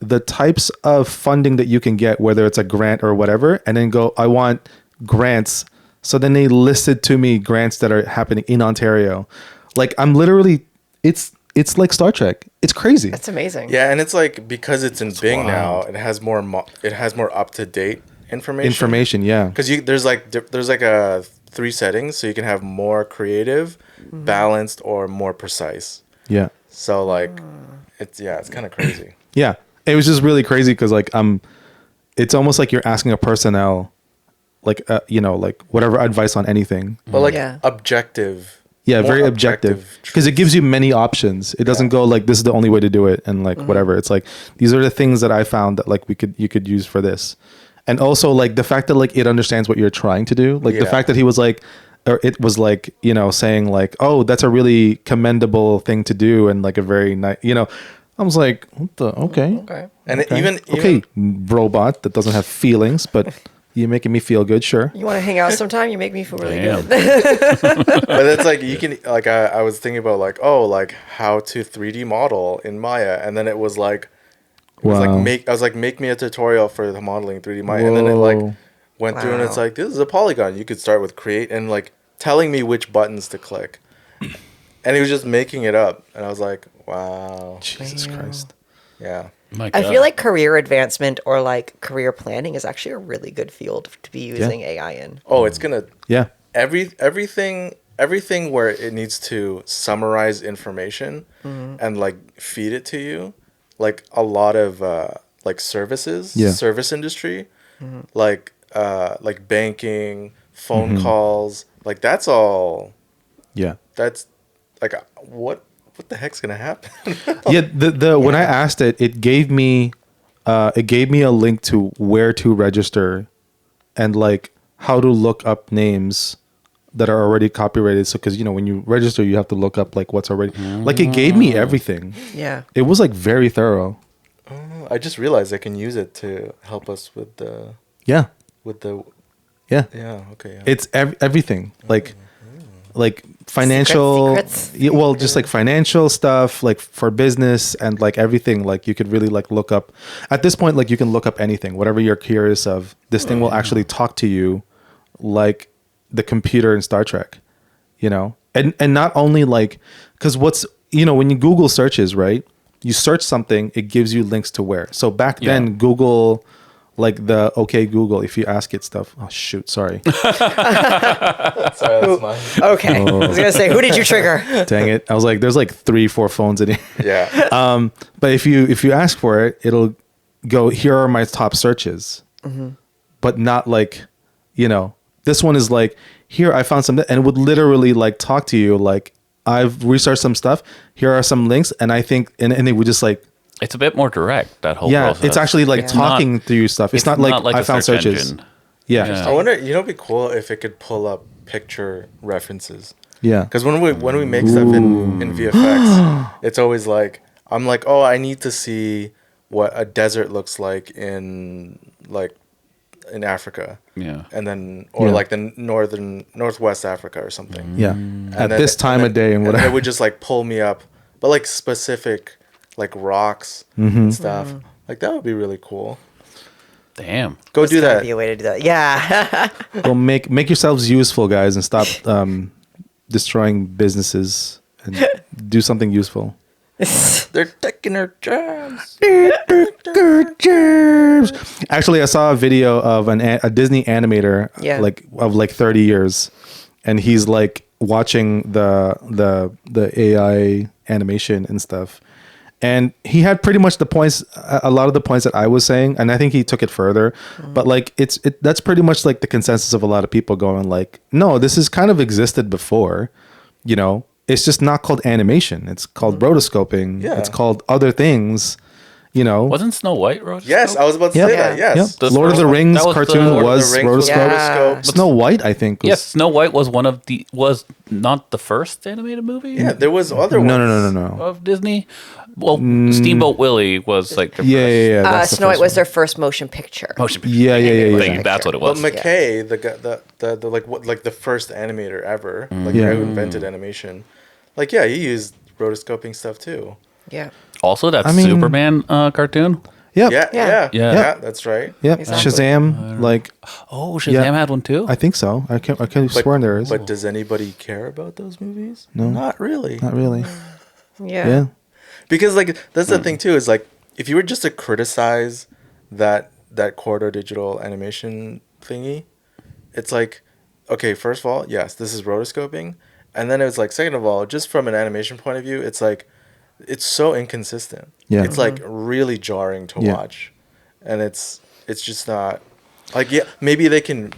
the types of funding that you can get, whether it's a grant or whatever, and then go, I want grants. So then they listed to me grants that are happening in Ontario. Like I'm literally, it's like Star Trek. It's crazy.
That's amazing.
Yeah, and it's like because it's in Bing now, it has more up to date information.
Yeah.
Because there's like a 3 settings, so you can have more creative, balanced, or more precise.
Yeah.
So like, it's kind of crazy.
Yeah. It was just really crazy because like it's almost like you're asking a personnel like like whatever advice on anything.
But like
Yeah.
objective
Yeah,
more
very objective because it gives you many options. It doesn't go like this is the only way to do it and like whatever. It's like these are the things that I found that like you could use for this. And also like the fact that like it understands what you're trying to do. Like the fact that he was like or it was like, you know, saying like, "Oh, that's a really commendable thing to do," and like a very nice, you know, I was like, "What the okay."
Okay.
And
Okay.
even
Okay, robot that doesn't have feelings, but you're making me feel good, sure.
You want to hang out sometime? You make me feel really
Damn.
good.
but it's like you can like I was thinking about like like how to 3D model in Maya, and then it was like
Wow.
make me a tutorial for the modeling 3D Maya, and then it like
Whoa.
went through and it's
Wow.
like this is a polygon. You could start with create and like telling me which buttons to click, and he was just making it up, and I was like, wow,
Jesus Christ.
yeah.
My
I
God.
feel like career advancement or like career planning is actually a really good field to be using AI in.
Oh, it's gonna
Yeah.
everything where it needs to summarize information and like feed it to you, like a lot of like services,
Yeah.
service industry, like banking, phone calls, like that's all.
Yeah.
That's like what the heck's gonna happen?
Yeah, the when I asked it, it gave me a link to where to register and like how to look up names that are already copyrighted. So because you know when you register, you have to look up like what's already like it gave me everything.
Yeah.
It was like very thorough.
I just realized I can use it to help us with the
Yeah, yeah.
okay. Yeah.
It's everything like financial
Secrets.
Yeah, well just like financial stuff like for business and like everything like you could really like look up at this point like you can look up anything whatever you're curious of. This thing will actually talk to you like the computer in Star Trek, you know. And not only like because what's you know when you Google searches, right, you search something, it gives you links to where. So back then Google, like the okay Google, if you ask it stuff, oh shoot, sorry.
Sorry, that's mine.
Okay. I was gonna say, who did you trigger?
Dang it. I was like, there's like 3-4 phones in here.
Yeah.
But if you ask for it, it'll go, here are my top searches. But not like, you know, this one is like, here I found something, and it would literally like talk to you like, I've researched some stuff. Here are some links, and I think, and it would just like,
it's a bit more direct, that whole
yeah,
process.
it's actually like
It's
talking
not-
through stuff. It's not like I
a
found
search
searches.
engine.
Yeah.
Yeah.
I wonder, it'd be cool if it could pull up picture references.
Yeah.
Because when we make stuff in VFX, it's always like I'm like, oh, I need to see what a desert looks like in Africa,
Yeah.
and then or
Yeah.
like the northwest Africa or something.
Yeah. At
then-
this time of day and
then
whatever.
it would just like pull me up, but like specific like rocks
Mm-hmm.
and stuff. Like that would be really cool.
Damn.
Go do
That'd
that.
be a way to do that. Yeah.
Well, make yourselves useful, guys, and stop destroying businesses and do something useful.
They're taking their jobs.
Actually, I saw a video of a Disney animator,
Yeah.
like of like 30 years, and he's like watching the AI animation and stuff, and he had pretty much a lot of the points that I was saying, and I think he took it further. But like that's pretty much like the consensus of a lot of people going like, no, this has kind of existed before, you know. It's just not called animation. It's called rotoscoping.
Yeah.
It's called other things, you know.
Wasn't Snow White rotoscope?
Yes, I was about to
Yep.
say that.
Yeah.
Yes.
Yep.
The
Lord of
first
the
one.
Rings
That was the
cartoon
Lord of the
was
Rings was
rotoscope.
Yeah.
Snow White, I think. Was,
Yes, Snow White was was not the first animated movie
Yeah, there was other
No,
ones.
no.
of Disney. Well, Steamboat Willie was like the
Yeah. That's the
Snow White
first
was
one.
their first motion picture.
motion picture
Yeah.
thing. That's what it
But
was.
McKay, the guy, the like what like the first animator ever, like the
Yeah.
guy who invented animation, like yeah, he used rotoscoping stuff too.
Yeah.
Also, that
I mean-
Superman cartoon.
Yep.
Yeah,
Yeah.
that's right.
Yep.
Exactly.
Shazam. Like,
Oh, Shazam
Yeah.
had one too.
I think so. I can't swear there is.
But does anybody care about those movies?
No.
Not really.
Not really.
Yeah.
Yeah.
Because like that's the thing too is like if you were just to criticize that corridor digital animation thingy, it's like okay, first of all, yes, this is rotoscoping, and then it's like second of all, just from an animation point of view, it's like it's so inconsistent.
Yeah.
It's like really jarring to
Yeah.
watch, and it's just not like yeah maybe they can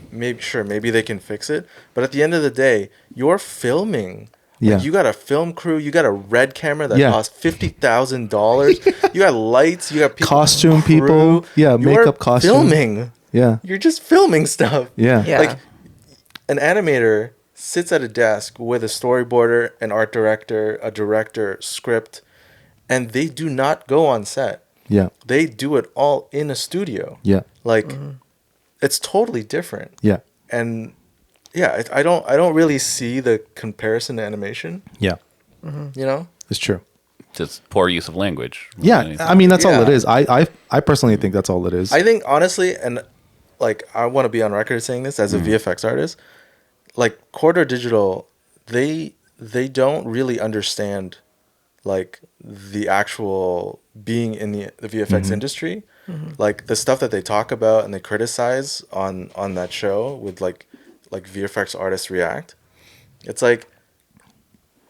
fix it, but at the end of the day, you're filming
Yeah.
Like, you got a film crew, you got a red camera that
Yeah.
costs $50,000. You got lights, you got people,
Costume
crew.
people. Yeah,
You
makeup,
are
costume.
filming.
Yeah.
You're just filming stuff.
Yeah.
Yeah.
Like, an animator sits at a desk with a storyboarder, an art director, a director, script, and they do not go on set.
Yeah.
They do it all in a studio.
Yeah.
Like, it's totally different.
Yeah.
And yeah, I don't really see the comparison to animation.
Yeah.
You know,
It's true.
Just poor use of language.
Yeah. I mean, that's all it
Yeah.
is. I personally think that's all it is.
I think honestly, and like, I want to be on record saying this as a VFX artist, like, Quarter Digital, they don't really understand like the actual being in the VFX industry. Like, the stuff that they talk about and they criticize on that show with like VFX artists react. It's like,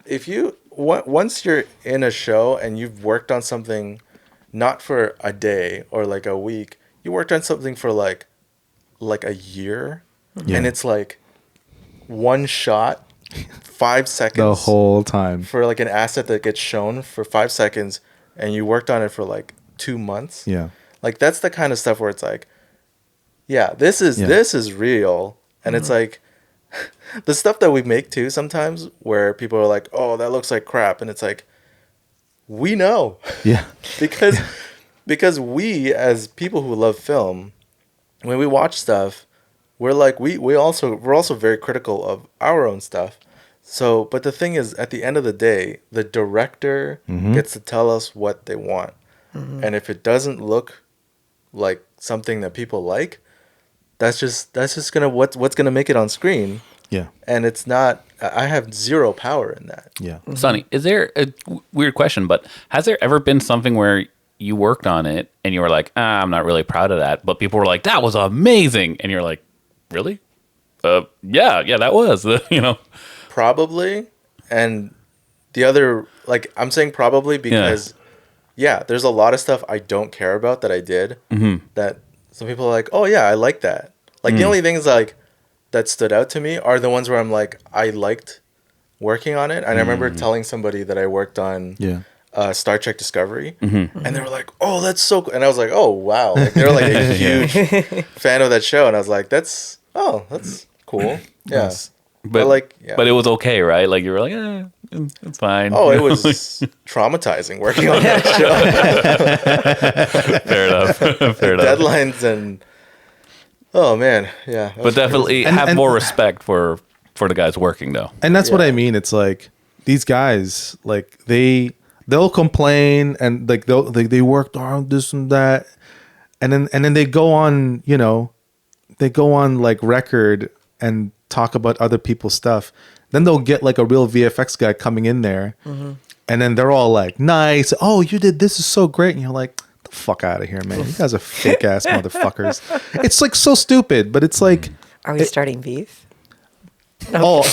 if you once you're in a show and you've worked on something not for a day or like a week, you worked on something for like a year,
Yeah.
and it's like one shot, 5 seconds
The whole time.
for like an asset that gets shown for 5 seconds, and you worked on it for like 2 months.
Yeah.
Like, that's the kind of stuff where it's like, yeah, this is real. And it's like, the stuff that we make too sometimes, where people are like, oh, that looks like crap, and it's like, we know.
Yeah.
because we, as people who love film, when we watch stuff, we're like, we're also very critical of our own stuff. So, but the thing is, at the end of the day, the director gets to tell us what they want. And if it doesn't look like something that people like, that's just gonna what's gonna make it on screen.
Yeah.
And it's not, I have zero power in that.
Yeah.
Sonny, is there a weird question, but has there ever been something where you worked on it and you were like, I'm not really proud of that, but people were like, that was amazing, and you're like, really? Yeah, that was, you know.
Probably. And the other, like, I'm saying probably because, yeah, there's a lot of stuff I don't care about that I did that some people are like, oh, yeah, I like that. Like, the only things, like, that stood out to me are the ones where I'm like, I liked working on it. And I remember telling somebody that I worked on Star Trek Discovery, and they were like, oh, that's so cool. And I was like, oh, wow. Like, they were like a huge fan of that show. And I was like, that's cool. Yeah.
Nice.
But like, yeah.
But it was okay, right? Like, you were like, it's fine.
Oh, it was traumatizing working on that show.
Fair enough. Fair enough.
Deadlines and, oh man, yeah. that
But
was
definitely
And-
have
and-
more respect for the guys working, though.
And that's what
Yeah.
I mean. It's like these guys, like they'll complain and like they worked on this and that, and then they go on, like record and talk about other people's stuff. Then they'll get like a real VFX guy coming in there, and then they're all like, "Nice, oh, you did this is so great," and you're like, "The fuck out of here, man! You guys are fake ass motherfuckers." It's like so stupid, but it's like.
Are we starting beef?
Oh,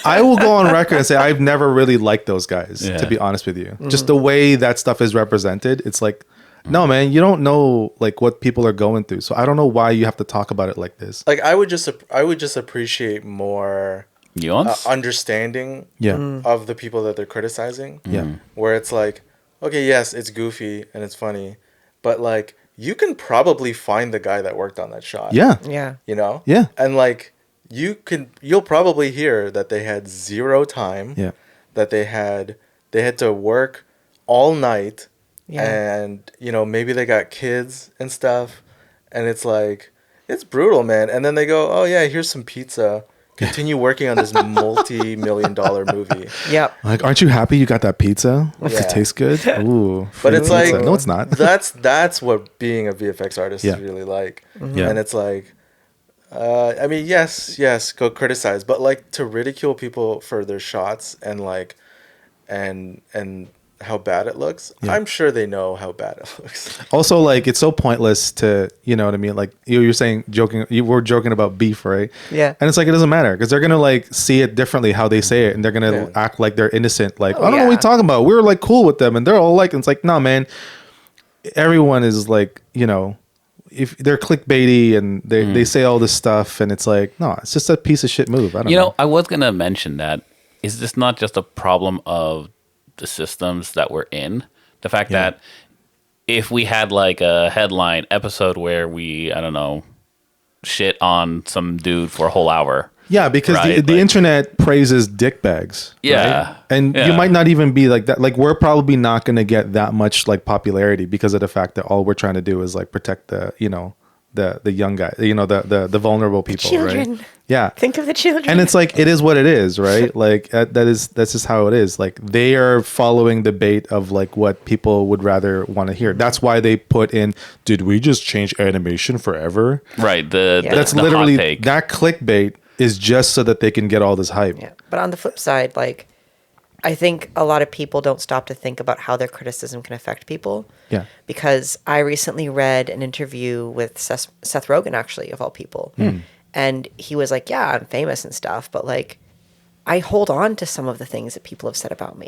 I will go on record and say I've never really liked those guys,
Yeah.
to be honest with you. Just the way that stuff is represented, it's like, no, man, you don't know like what people are going through. So I don't know why you have to talk about it like this.
like, I would just appreciate more
Nuance?
understanding
Yeah.
of the people that they're criticizing.
Yeah.
Where it's like, okay, yes, it's goofy and it's funny, but like, you can probably find the guy that worked on that shot.
Yeah.
Yeah.
You know?
Yeah.
And like, you'll probably hear that they had zero time.
Yeah.
That they had to work all night.
Yeah.
And, maybe they got kids and stuff. And it's like, it's brutal, man. And then they go, oh yeah, here's some pizza. Continue working on this multi-million-dollar movie.
Yep.
Like, aren't you happy you got that pizza? Does
Yeah.
it taste good? Ooh.
But
free
it's
pizza.
like,
no, it's not.
that's what being a VFX artist
Yeah.
is really like.
Yeah.
And it's like, I mean, yes, go criticize, but like, to ridicule people for their shots and like, and how bad it looks.
Yeah.
I'm sure they know how bad it looks.
Also, like, it's so pointless to, you know what I mean? Like, you're saying, you were joking about beef, right?
Yeah.
And it's like, it doesn't matter because they're going to, like, see it differently how they say it. And they're going to
Yeah.
act like they're innocent. Like,
Oh,
I don't know what
yeah.
you're talking about. We're, like, cool with them. And they're all like, and it's like, no, man. Everyone is, like, if they're clickbaity and they say all this stuff. And it's like, no, it's just a piece of shit move. I don't know.
I was going to mention that is this not just a problem of the systems that we're in? The fact that if we had like a headline episode where we, I don't know, shit on some dude for a whole hour.
Yeah, because
right?
the internet praises dick bags.
Yeah.
Right? And you might not even be like that. Like, we're probably not going to get that much like popularity because of the fact that all we're trying to do is like protect the, you know, the young guy, you know, the vulnerable people,
children.
right? Yeah.
Think of the children.
And it's like, it is what it is, right? Like that's just how it is. Like, they are following the bait of like what people would rather want to hear. That's why they put in, did we just change animation forever?
Right.
That's
the
literally,
hot take.
that clickbait is just so that they can get all this hype.
Yeah. But on the flip side, like, I think a lot of people don't stop to think about how their criticism can affect people.
Yeah.
Because I recently read an interview with Seth Rogen, actually, of all people. And he was like, yeah, I'm famous and stuff, but like, I hold on to some of the things that people have said about me.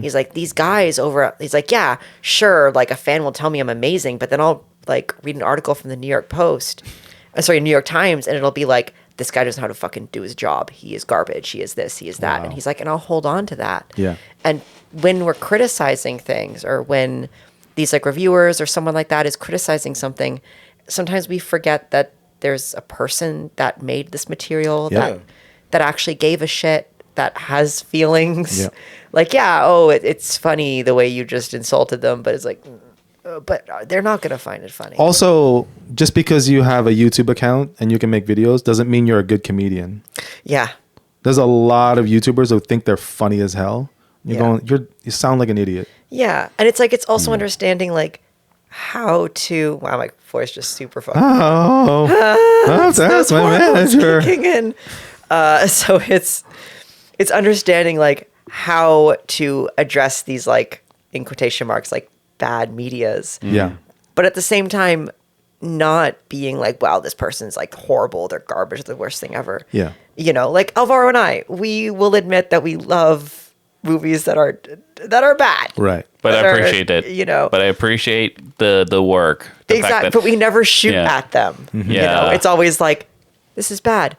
He's like, these guys he's like, yeah, sure, like a fan will tell me I'm amazing, but then I'll like read an article from the New York New York Times, and it'll be like, this guy doesn't know how to fucking do his job. He is garbage. He is this, he is that.
Wow.
And he's like, and I'll hold on to that.
Yeah.
And when we're criticizing things, or when these like reviewers or someone like that is criticizing something, sometimes we forget that there's a person that made this material
Yeah.
that actually gave a shit, that has feelings.
Yeah.
Like, it's funny the way you just insulted them, but it's like, but they're not going to find it funny.
Also, just because you have a YouTube account and you can make videos doesn't mean you're a good comedian.
Yeah.
There's a lot of YouTubers who think they're funny as hell.
Yeah.
You sound like an idiot.
Yeah. And it's like, it's also understanding like how to, wow, my voice just super fucking.
That's my
hormones
manager.
kicking in. So it's understanding like how to address these like, in quotation marks, like bad medias.
Yeah.
But at the same time, not being like, wow, this person's like horrible, they're garbage, they're the worst thing ever.
Yeah.
You know, like Alvaro and I, we will admit that we love movies that are bad.
Right.
But
that
I
are,
appreciate it.
You know.
But I appreciate the work. The fact
Exactly.
that-
But we never shoot
Yeah.
at them. You
Yeah.
know, it's always like, this is bad.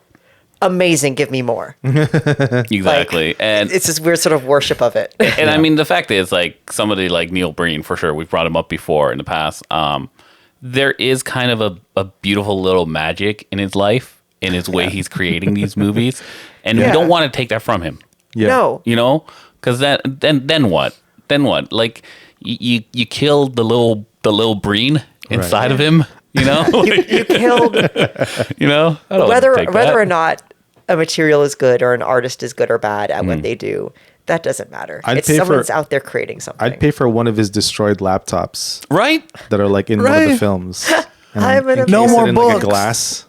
Amazing, give me more.
Exactly.
Like,
and
it's this weird sort of worship of it.
and I mean, the fact is, like, somebody like Neil Breen, for sure, we've brought him up before in the past. There is kind of a beautiful little magic in his life, in his way he's creating these movies, and we
Yeah.
don't want to take that from him.
Yeah.
No.
You know, because then what? Then what? Like, you killed the little Breen inside of him. You know,
You killed
you know, I don't
whether
take that.
or not a material is good or an artist is good or bad at what they do. That doesn't matter.
I'd
It's
pay
someone's
for-
out there creating something.
I'd pay for one of his destroyed laptops
Right?
that are like in one of the
Right.
films. And
I'm an
encase
No
it
more
in like a
books.
glass.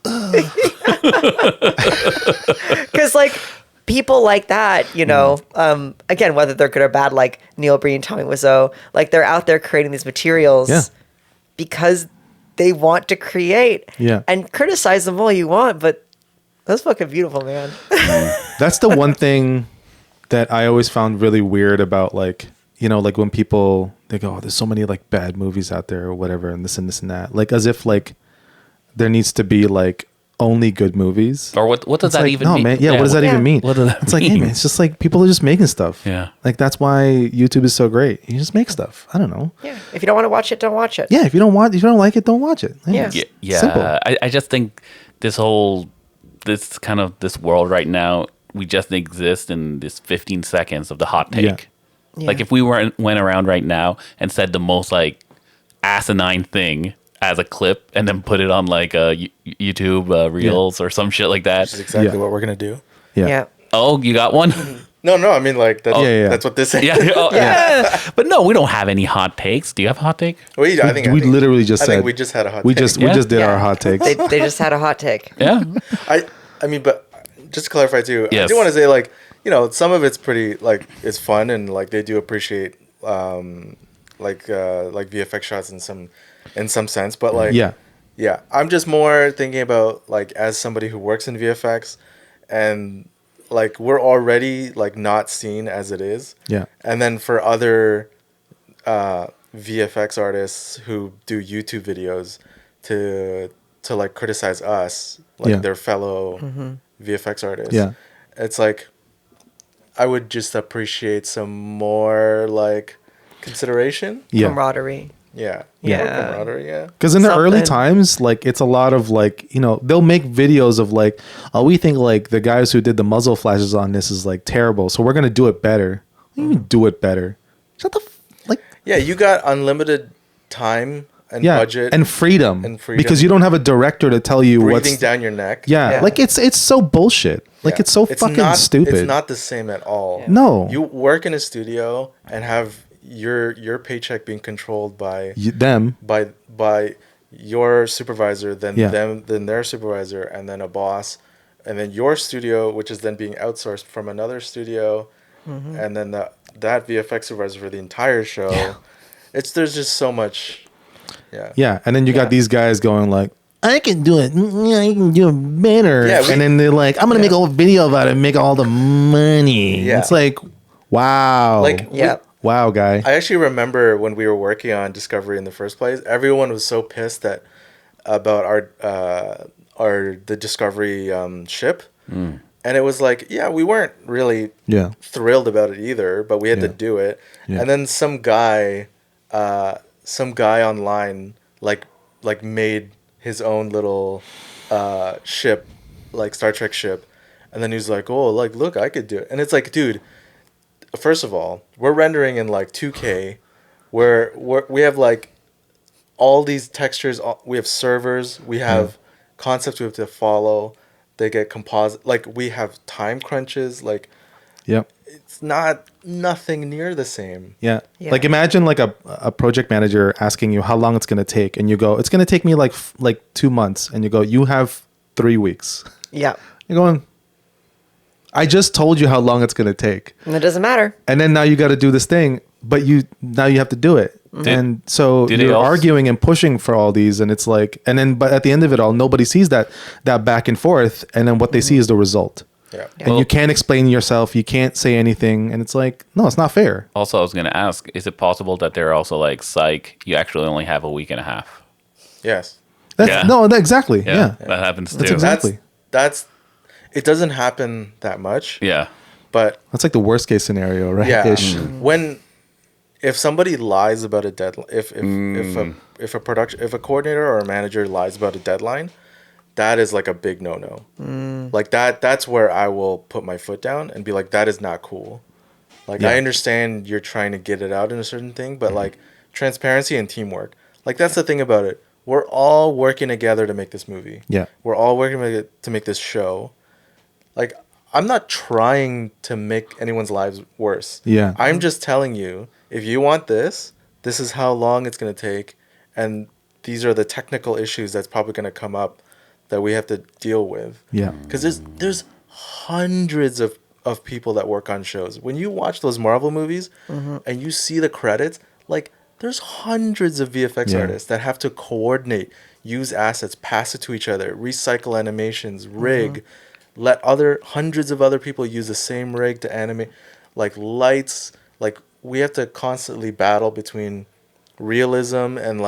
Because like people like that, you know, again, whether they're good or bad, like Neil Breen, Tommy Wiseau, like they're out there creating these materials
Yeah.
because they want to create.
Yeah.
And criticize them all you want, but that's fucking beautiful, man.
That's the one thing that I always found really weird about, like, you know, like when people, they go, oh, there's so many like bad movies out there or whatever, and this and this and that. Like, as if like there needs to be like only good movies.
Or what does
It's
that
like,
even
no,
mean?
man. Yeah, what does that
Yeah.
even mean?
What does that
It's like, hey,
mean?
man, it's just like people are just making stuff.
Yeah.
Like, that's why YouTube is so great. You just make stuff. I don't know.
Yeah. If you don't want to watch it, don't watch it.
Yeah, if you don't like it, don't watch it.
Yeah.
It's
Yeah,
simple.
I just think this world right now, we just exist in this 15 seconds of the hot take.
Yeah.
Yeah.
Like if we went around right now and said the most like asinine thing as a clip and then put it on like a YouTube Reels or some shit like that.
That's exactly
Yeah.
what we're gonna do.
Yeah.
Yeah.
Oh, you got one?
No, I mean like that's
Yeah.
that's what this is.
Yeah, oh, yeah. But no, we don't have any hot takes. Do you have a hot take?
I think
we literally just
I
said
think we just had a hot.
we
take.
just
Yeah.
we just did
Yeah.
our hot takes.
They just had a hot take.
Yeah.
I mean, but just to clarify too, I
Yes.
do want to say like, you know, some of it's pretty like it's fun and like they do appreciate like VFX shots in some sense, but like yeah, I'm just more thinking about like as somebody who works in VFX and like we're already like not seen as it is.
Yeah.
And then for other VFX artists who do YouTube videos to like criticize us, like
Yeah.
their fellow VFX artists.
Yeah.
It's like I would just appreciate some more like consideration.
Yeah.
Camaraderie.
Yeah.
Yeah.
More camaraderie, yeah.
Because in the early
Something.
times, like it's a lot of like, they'll make videos of like, oh, we think like the guys who did the muzzle flashes on this is like terrible, so we're gonna do it better. You can do it better. Shut the like.
Yeah, you got unlimited time and
Yeah,
budget
and freedom,
freedom.
because you don't have a director to tell you
breathing
what's.
down your neck.
Yeah,
Yeah.
like it's so bullshit. Like
Yeah.
it's so fucking
not,
stupid.
It's not the same at all.
No.
You work in a studio and have your paycheck being controlled by
Them.
by your supervisor, then
Yeah.
then their supervisor, and then a boss, and then your studio, which is then being outsourced from another studio, and then that VFX supervisor for the entire show.
Yeah.
There's just so much. Yeah.
Yeah, and then you
Yeah.
got these guys going like, I can do it. I can do it better.
Yeah,
and then they're like, I'm gonna make a whole video about it and make all the money.
Yeah.
It's like, wow.
Like
Yeah.
wow, guy.
I actually remember when we were working on Discovery in the first place, everyone was so pissed about the Discovery ship, and it was like, yeah, we weren't really
Yeah.
thrilled about it either, but we had to
Yeah.
do it.
Yeah.
And then some guy online like made his own little ship, like Star Trek ship, and then he's like, oh, like look, I could do it. And it's like, dude, first of all, we're rendering in like 2K, where we have like all these textures. We have servers. We have concepts we have to follow. They get composite. Like we have time crunches. Like
Yep.
it's nothing near the same.
Yeah.
Yeah.
Like imagine like a project manager asking you how long it's gonna take, and you go, it's gonna take me like 2 months, and you go, you have 3 weeks.
Yeah.
You're going, I just told you how long it's gonna take.
And it doesn't matter.
And then now you got to do this thing, but now you have to do it. And so
did they
you're
also-
arguing and pushing for all these, and it's like, but at the end of it all, nobody sees that back and forth, and then what they see is the result.
Yeah.
And
Well-
you can't explain yourself, you can't say anything, and it's like, no, it's not fair.
Also, I was going to ask, is it possible that they're also like, psych, you actually only have a week and a half?
Yes.
Yeah.
Exactly. Yeah.
That happens too.
That's exactly.
That's. It doesn't happen that much.
Yeah.
But
That's like the worst case scenario, right?
yeah,
Ish.
if somebody lies about a deadline, if a coordinator or a manager lies about a deadline, that is like a big no. Like that's where I will put my foot down and be like, that is not cool. Like
Yeah.
I understand you're trying to get it out in a certain thing, but like transparency and teamwork. Like that's the thing about it. We're all working together to make this movie.
Yeah.
We're all working to make this show. Like I'm not trying to make anyone's lives worse.
Yeah.
I'm just telling you, if you want this is how long it's going to take, and these are the technical issues that's probably going to come up that we have to deal with.
Yeah.
Because there's hundreds of people that work on shows. When you watch those Marvel movies and you see the credits, like there's hundreds of VFX
Yeah.
artists that have to coordinate, use assets, pass it to each other, recycle animations, rig, let hundreds of other people use the same rig to animate, like lights. Like we have to constantly battle between realism and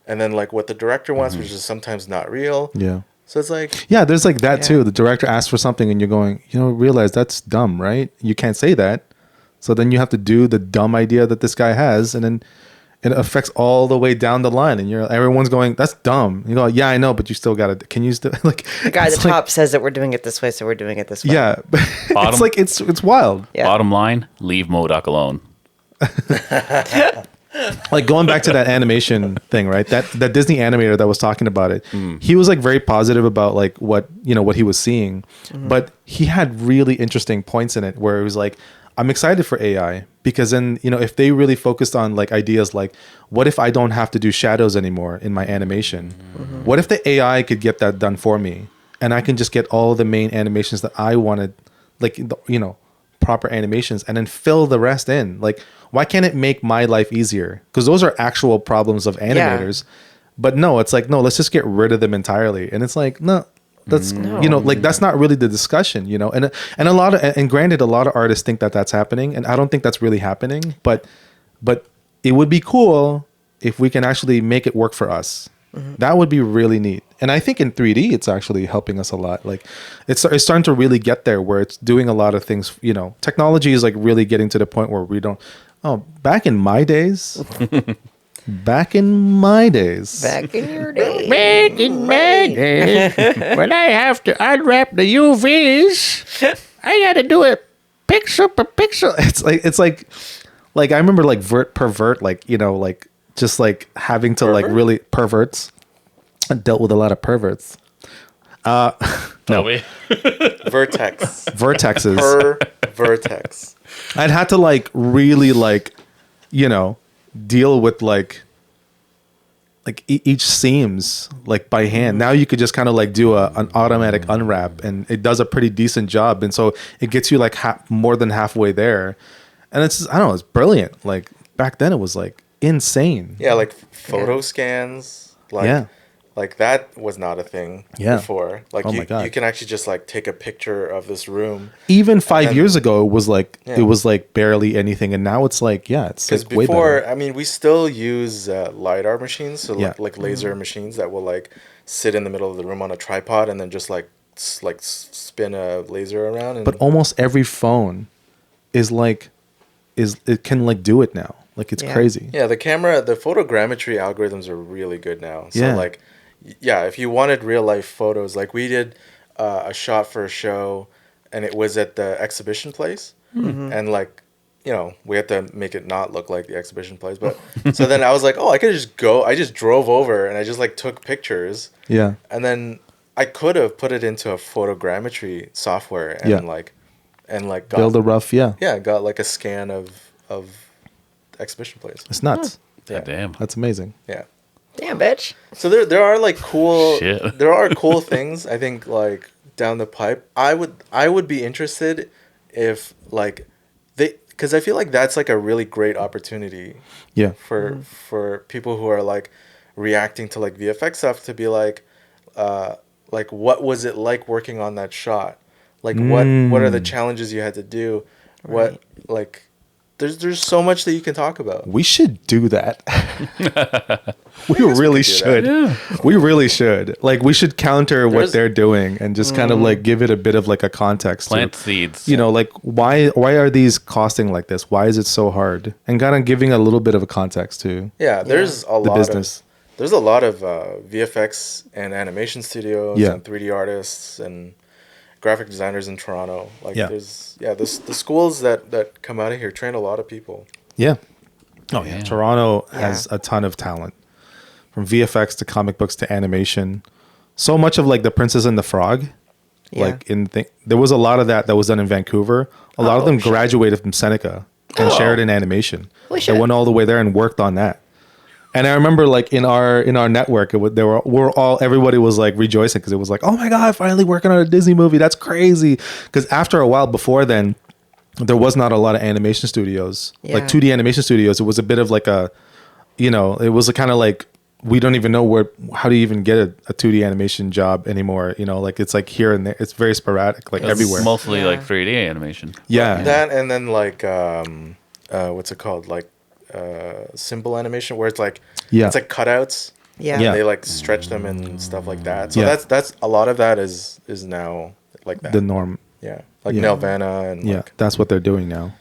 then like what the director wants, which is sometimes not real.
Yeah.
So it's like,
Yeah, there's like that
Yeah.
too. The director asks for something and you're going, realize that's dumb, right? You can't say that. So then you have to do the dumb idea that this guy has, and then it affects all the way down the line, and everyone's going, that's dumb. You go, yeah, I know, but you still got to, can you still like
The guy at the
it's like-
top says that we're doing it this way, so we're doing it this way.
Yeah.
Bottom-
It's like, it's wild.
Yeah.
Bottom line, leave MODOK alone.
Like going back to that animation thing, right? That Disney animator that was talking about it, he was like very positive about like what he was seeing, but he had really interesting points in it where it was like, I'm excited for AI because then, if they really focused on like ideas like, what if I don't have to do shadows anymore in my animation? What if the AI could get that done for me and I can just get all the main animations that I wanted, like, proper animations, and then fill the rest in? Like, why can't it make my life easier? Because those are actual problems of animators. But no, it's like, no, let's just get rid of them entirely. And it's like, no, that's like that's not really the discussion, and granted, a lot of artists think that that's happening, and I don't think that's really happening, but it would be cool if we can actually make it work for us. That would be really neat. And I think in 3D, it's actually helping us a lot. Like it's starting to really get there where it's doing a lot of things. You know, technology is like really getting to the point where we don't. Oh, back in my days. Back in my days.
Back in your day.
Back in my days, when I have to unwrap the UVs, I gotta do it pixel per pixel.
It's like I remember like pervert, like, you know, like just like having to like really perverts. I dealt with a lot of perverts.
Toby.
Vertex.
Vertexes.
Per vertex.
I'd had to like really like, you know, deal with like each seams like by hand. Now you could just kind of like do an automatic unwrap, and it does a pretty decent job. And so it gets you like more than halfway there. And it's just, I don't know, it's brilliant. Like back then it was like insane.
Yeah, like photo scans. Like,
Yeah.
Like that was not a thing
Yeah.
before. Like
Oh my God.
you can actually just like take a picture of this room.
Even 5
then-
years ago, it was like
Yeah.
it was like barely anything, and now it's like it's
Because
like way
before,
better.
I mean, we still use LiDAR machines, so
Yeah.
like laser machines that will like sit in the middle of the room on a tripod and then just like spin a laser around. And
But almost every phone is it can like do it now. Like it's
Yeah.
crazy.
yeah, the photogrammetry algorithms are really good now. So
Yeah.
like, yeah, if you wanted real life photos, like we did a shot for a show, and it was at the exhibition place, and like, you know, we had to make it not look like the exhibition place. But so then I was like, oh, I could just go. I just drove over and I just like took pictures,
Yeah.
and then I could have put it into a photogrammetry software and
Yeah.
like got
Build a rough, yeah.
got like a scan of exhibition place.
It's nuts.
Yeah.
Damn.
That's amazing.
Yeah.
Damn, bitch.
So there are like cool
Shit.
there are cool things I think like down the pipe. I would be interested if like because I feel like that's like a really great opportunity
Yeah.
for people who are like reacting to like VFX stuff to be like what was it like working on that shot? Like what are the challenges you had to do? What like there's so much that you can talk about.
We should do that. we
guess we
really
could do that.
should. We really should. Like we should counter what
There's-
they're doing and just kind of like give it a bit of like a context. to-
Plant seeds.
You know, like why are these costing like this? Why is it so hard? And kind of giving a little bit of a context to
Yeah, there's a
the
lot
business.
of there's a lot of VFX and animation studios
Yeah.
and 3D artists and graphic designers in Toronto. Like
Yeah.
the schools that come out of here train a lot of people.
Yeah. Oh yeah.
Yeah.
Toronto has a ton of talent, from VFX to comic books to animation. So much of like the Princess and the Frog,
Yeah.
like there was a lot of that was done in Vancouver. A lot of them graduated from Seneca and Sheridan Animation.
Holy
They
shit.
went all the way there and worked on that. And I remember like in our network, everybody was like rejoicing because it was like, oh my God, finally working on a Disney movie. That's crazy. Because after a while before then, there was not a lot of animation studios, like
Yeah.
2D animation studios. It was a bit of like it was a kind of like, we don't even know how to even get a 2D animation job anymore. You know, like it's like here and there. It's very sporadic, like
It's
everywhere.
Mostly
Yeah.
like 3D animation.
Yeah.
That and then like what's it called? Like simple animation where it's like
Yeah.
it's like cutouts.
Yeah.
And
Yeah.
they like stretch them and stuff like that. So
Yeah.
that's a lot of that is now like that.
The norm.
Yeah. Like
Yeah.
Nelvana and
Yeah,
like
that's what they're doing now.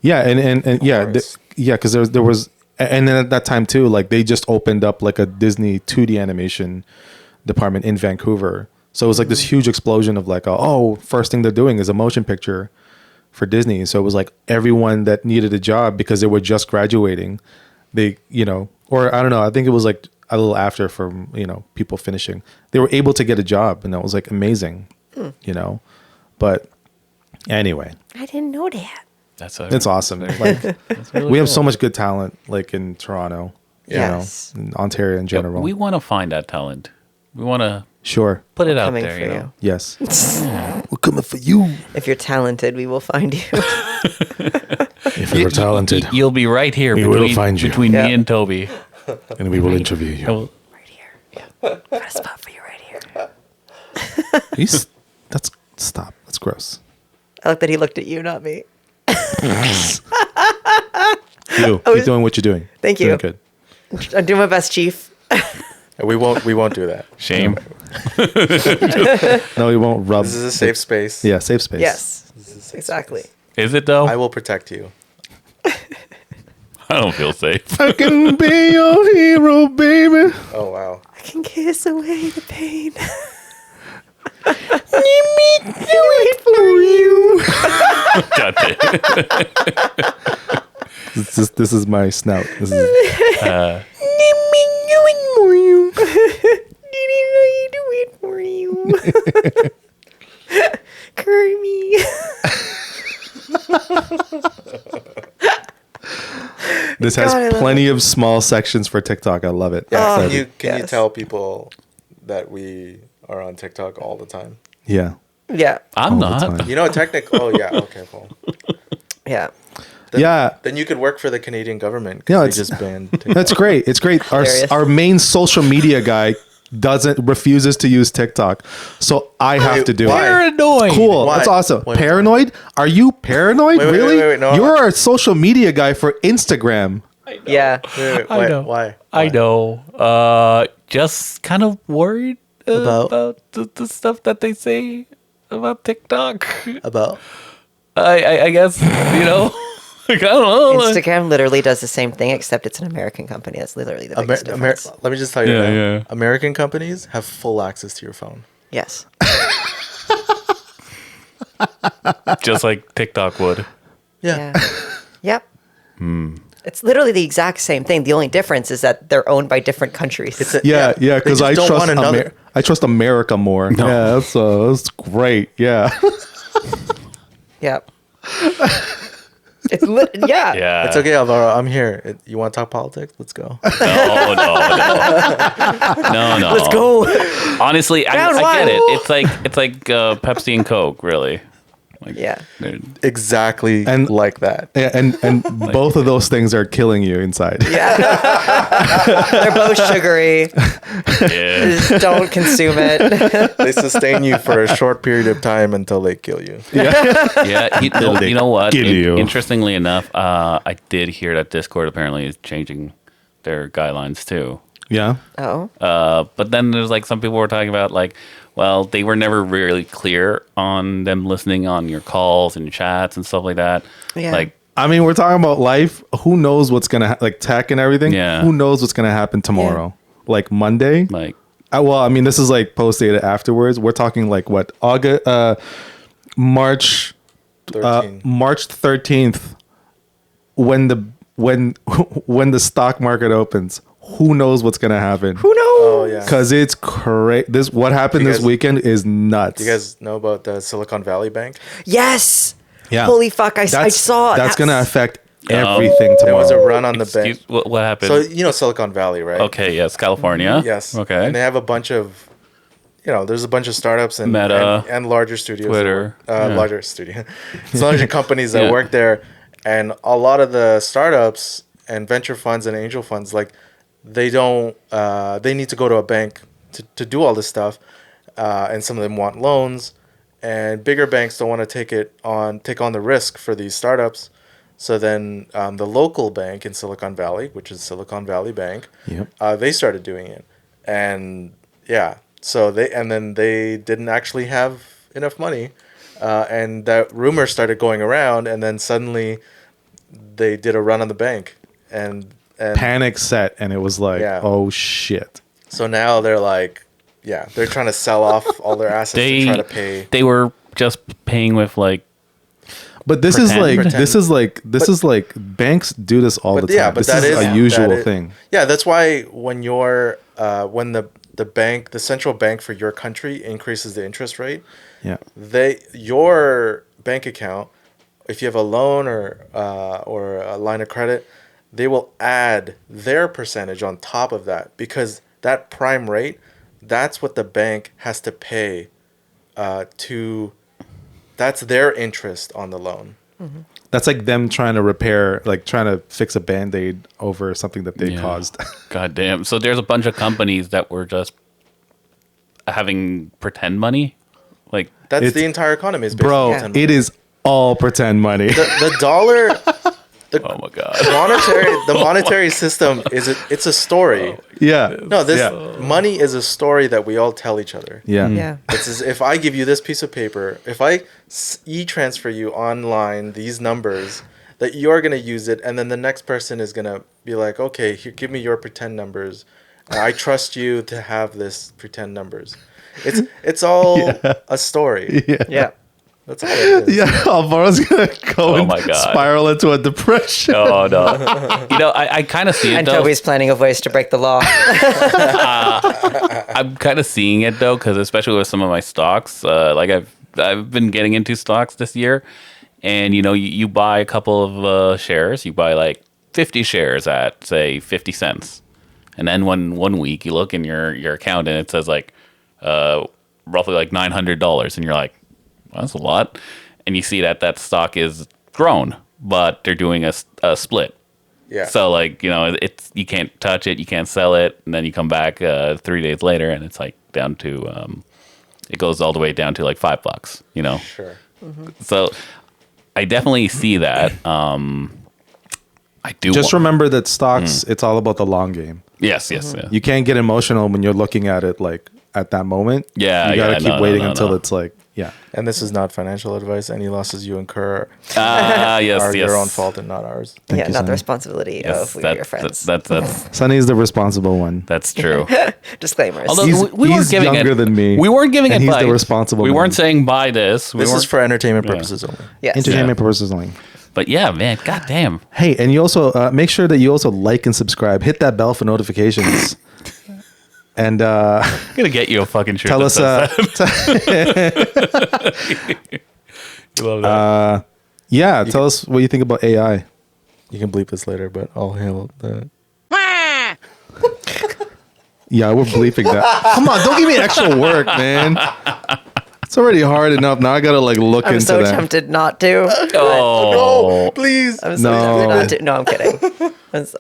Yeah, and yeah,
course.
because there was, and then at that time too, like they just opened up like a Disney 2D animation department in Vancouver. So it was like this huge explosion of like, first thing they're doing is a motion picture for Disney. So it was like everyone that needed a job because they were just graduating, they, or I don't know, I think it was like a little after from, people finishing, they were able to get a job, and that was like amazing, but anyway,
I didn't know that.
it's awesome. Like we have so much good talent, like in Toronto,
Yes.
in Ontario in general.
We want to find that talent. We want to
Sure.
put it out
Coming
there,
for
you
you.
know.
Yes. We're coming for you.
If you're talented, we will find you.
If you're talented,
You'll be right here
We will
between,
find you.
between
Yeah.
me and Toby.
and we will interview you.
Well,
Right here. Yeah. Got a spot for you right here.
Stop. That's gross.
I like that he looked at you, not me.
You keep doing what you're doing.
Thank
Doing
you.
good.
I'm doing my best, Chief.
We won't do that.
Shame.
No, we won't rub.
This is a safe space.
Yeah, safe space.
Yes,
This is a safe
exactly.
space.
Is it though?
I will protect you.
I don't feel safe.
I can be your hero, baby.
Oh wow.
I can kiss away the pain.
God damn.
This is my snout. This is this has
God, I love
plenty of small sections for TikTok. I love it.
Yeah.
So-
Can you
Yes.
tell people that we are on TikTok all the time?
yeah.
Yeah,
I'm
All the
not.
time.
You know, Oh yeah. Okay. Cool.
yeah.
Yeah.
Then you could work for the Canadian government. 'Cause
Yeah,
they
it's-
just banned TikTok.
That's great. It's great.
Hilarious.
Our main social media guy refuses to use TikTok, so I have to do
why?
it.
Paranoid.
Cool.
Why?
That's awesome.
Wait,
Paranoid? Are you paranoid?
Wait,
really?
wait, no.
You're our social media guy for Instagram.
Yeah.
Wait,
I know.
Why?
I know. Just kind of worried about the stuff that they say about TikTok.
About?
I guess, you know. Like, I don't know.
Instagram literally does the same thing, except it's an American company. That's literally the biggest difference.
Let me just tell you
Yeah,
now.
yeah.
American companies have full access to your phone.
Yes.
Just like TikTok would.
Yeah.
Yep. It's literally the exact same thing. The only difference is that they're owned by different countries.
Yeah,
They
because
just
I
don't
trust
want another.
I trust America more. Yeah, that's great. Yeah.
Yep. Yeah.
Yeah.
It's okay, Alvaro. I'm here. You want to talk politics? Let's go.
No.
Let's go.
Honestly, I
Round
get it.
one.
It's like Pepsi and Coke, really. Like,
Yeah.
they're-
Exactly
And-
like that.
Yeah, and both of those things are killing you inside.
Yeah. They're both sugary.
yeah.
Just don't consume it.
They sustain you for a short period of time until they kill you.
Yeah, you know what?
Kill you.
Interestingly enough, I did hear that Discord apparently is changing their guidelines too.
Yeah.
Oh.
But then there's like some people were talking about like, well, they were never really clear on them listening on your calls and chats and stuff like that.
Yeah.
Like,
I mean, we're talking about life. Who knows what's gonna like tech and everything?
Yeah.
Who knows what's gonna happen tomorrow? Like Monday.
like
Well, I mean, this is like posted afterwards. We're talking like what August, March
13.
March 13th, when the stock market opens. Who knows what's gonna happen?
Who knows?
Oh, yeah.
Because it's crazy. What happened
You
this
guys-
weekend is nuts.
You guys know about the Silicon Valley Bank?
Yes.
Yeah.
Holy fuck! I saw.
That's gonna affect everything
There was a
tomorrow.
run on the
excuse,
bank.
what happened?
So you know Silicon Valley, right?
Okay, yes, California.
Yes.
Okay.
And they have a bunch of, there's a bunch of startups and
Meta,
and larger studios.
Twitter,
that
yeah.
larger studio, it's larger companies that
Yeah.
work there, and a lot of the startups and venture funds and angel funds, like they don't, they need to go to a bank to do all this stuff, and some of them want loans, and bigger banks don't want to take on the risk for these startups. So then the local bank in Silicon Valley, which is Silicon Valley Bank,
Yep.
they started doing it. And yeah, so they didn't actually have enough money. And that rumor started going around, and then suddenly they did a run on the bank. And
Panic set, and it was like,
Yeah.
oh shit.
so now they're like, yeah, they're trying to sell off all their assets to try to pay.
They were just paying with like
But this
Pretend.
is like banks do this all the time.
Yeah, but
this
that
is
is
a usual
that is-
thing.
Yeah, that's why when you're when the central bank for your country increases the interest rate,
Yeah.
your bank account, if you have a loan or a line of credit, they will add their percentage on top of that, because that prime rate, that's what the bank has to pay that's their interest on the loan.
That's like them trying to fix a Band-Aid over something that they
Yeah.
caused.
God damn. So there's a bunch of companies that were just having pretend money. Like,
That's
It's-
the entire economy is based on
Bro,
pretend
it is all pretend money.
the dollar
Oh my god.
The monetary system it's a story.
Yeah.
No, money is a story that we all tell each other.
Yeah.
Yeah.
It's as if I give you this piece of paper, if I e-transfer you online these numbers, that you're going to use it, and then the next person is going to be like, okay, here, give me your pretend numbers. I trust you to have this pretend numbers. It's all a story.
Yeah.
That's all it is.
Yeah, Alvaro's gonna go
Oh
and
my God.
spiral into a depression.
Oh no. I kind of see it
And
though.
Toby's planning a voice to break the law.
I'm kind of seeing it though, because especially with some of my stocks, like I've been getting into stocks this year, and you buy a couple of shares, you buy like 50 shares at say 50 cents, and then one week you look in your account and it says like roughly like $900, and you're like, well, that's a lot, and you see that stock is grown, but they're doing a split.
Yeah.
So like it's you can't touch it, you can't sell it, and then you come back 3 days later, and it's like down to it goes all the way down to like $5.
Sure.
So I definitely see that. I do.
Just remember that stocks, it's all about the long game.
Yes. Yeah.
You can't get emotional when you're looking at it like at that moment.
Yeah,
You gotta
yeah,
keep
no,
waiting
no,
until
no.
it's like, yeah.
And this is not financial advice. Any losses you incur
Yes.
are
yes.
your own fault and not ours.
Thank
Yeah,
you,
not the
Sonny.
responsibility
Yes,
of we are your friends.
that's
Sonny's the responsible one.
that's true.
Disclaimers.
Although
He's-
we weren't
he's
giving
younger
it,
than me,
We weren't giving
and
it.
he's the
buy-
responsible
We
man.
weren't saying buy this.
This is for entertainment purposes only.
Yes.
Entertainment purposes only.
But yeah, man, goddamn.
Hey, and you also make sure that you also like and subscribe. Hit that bell for notifications. And
I'm gonna get you a fucking shirt.
tell
that
us,
says that. You love that.
tell us what you think about AI.
You can bleep this later, but all hail the...
Yeah, we're bleeping that. Come on, don't give me extra work, man. It's already hard enough. Now I gotta like look
I'm
into
so
that.
tempted not to.
Oh,
Please.
I'm so
No.
tempted not to. No, I'm kidding.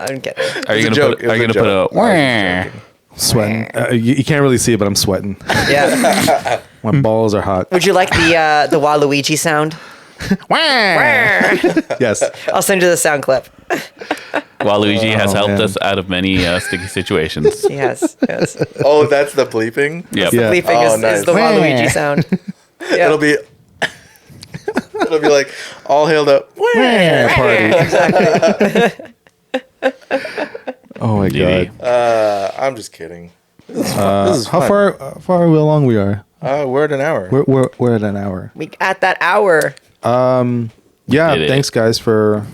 I'm kidding.
are you
It's a
gonna
joke.
put? Are you
It was
gonna
a
put a?
joke.
Sweating. You can't really see it, but I'm sweating.
Yeah.
My balls are hot.
Would you like the Waluigi sound?
Yes.
I'll send you the sound clip.
Waluigi has helped
man.
us out of many sticky situations.
Yes. Yes.
Oh, that's the bleeping?
Yep.
Yeah.
Bleeping
Oh,
is
nice.
the Waluigi sound. Yeah.
It'll be... It'll be like, all hail the...
Party. Oh my
Diddy.
god.
I'm just kidding. This is
How
fun.
far along we are?
We're at an hour.
We're at an hour.
We at that hour.
Yeah,
Did it.
thanks guys for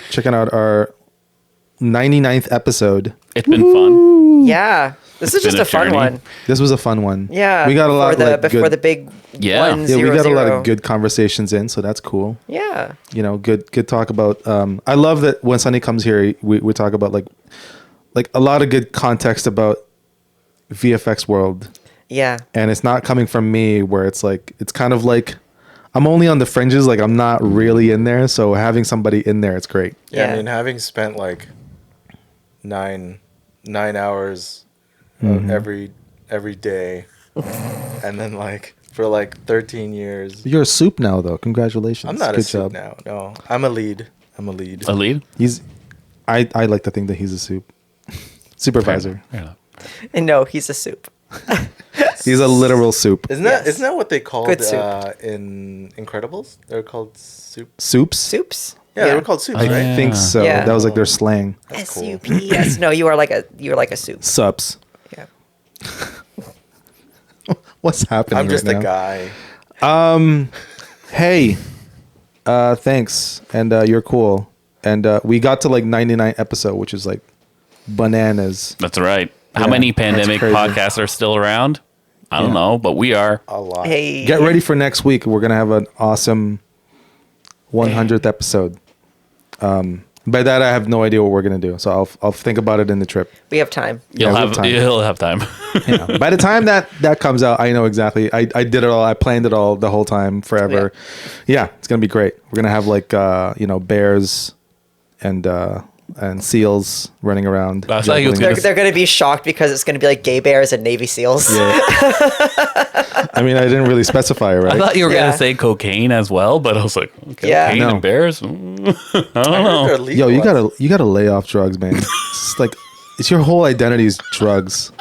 checking out our 99th episode.
It's been fun.
Yeah. This is
It's
just
been
a
a
fun
journey.
one.
This was a fun one.
Yeah.
we got a lot
before the,
like
before
good,
the big
Yeah.
1
Yeah,
yeah, we
0
got a lot
0.
of good conversations in, so that's cool.
Yeah.
You know, good talk about. I love that when Sonny comes here, we talk about like a lot of good context about VFX world,
Yeah.
and it's not coming from me where it's like it's kind of like I'm only on the fringes, like I'm not really in there. So having somebody in there, it's great.
Yeah,
Yeah.
I mean, having spent like nine hours every day, and then like for like 13 years.
You're a soup now, though. Congratulations.
I'm not
Good
a soup
job.
now. No, I'm a lead. I'm a lead.
A lead.
He's. I like to think that he's a soup supervisor.
Fair enough.
And no, he's a soup.
He's a literal soup.
Isn't
Yes.
that what they called
Good soup.
In Incredibles? They're called soup.
Soups.
Soups?
Yeah, they were called soups,
I
right?
yeah.
think so.
Yeah.
That was like their slang.
That's cool.
S-U-P-S. No, you're like a soup.
Sups.
Yeah.
What's happening?
I'm just
right
a
now?
guy.
Hey, thanks, and you're cool. And we got to like 99 episode, which is like bananas.
That's right. How
Yeah,
many
that's
pandemic
crazy.
podcasts are still around? I don't
Yeah.
know, but we are.
A lot.
Hey.
Get ready for next week. We're gonna have an awesome 100th episode. By that, I have no idea what we're gonna do, so I'll think about it in the trip.
We have time.
You'll
we have
have
time.
you'll have time.
Yeah. By the time that comes out, I know exactly. I did it all. I planned it all the whole time, forever. Yeah, it's gonna be great. We're gonna have like bears and and seals running around.
I thought he was
juggling.
gonna
They're going to be shocked because it's going to be like gay bears and Navy SEAls.
Yeah. I mean, I didn't really specify, right?
I thought you were
Yeah.
gonna say cocaine as well, but I was like, okay,
Yeah.
cocaine
No.
and bears. I don't know.
Yo, you gotta lay off drugs, man. It's like it's your whole identity is drugs.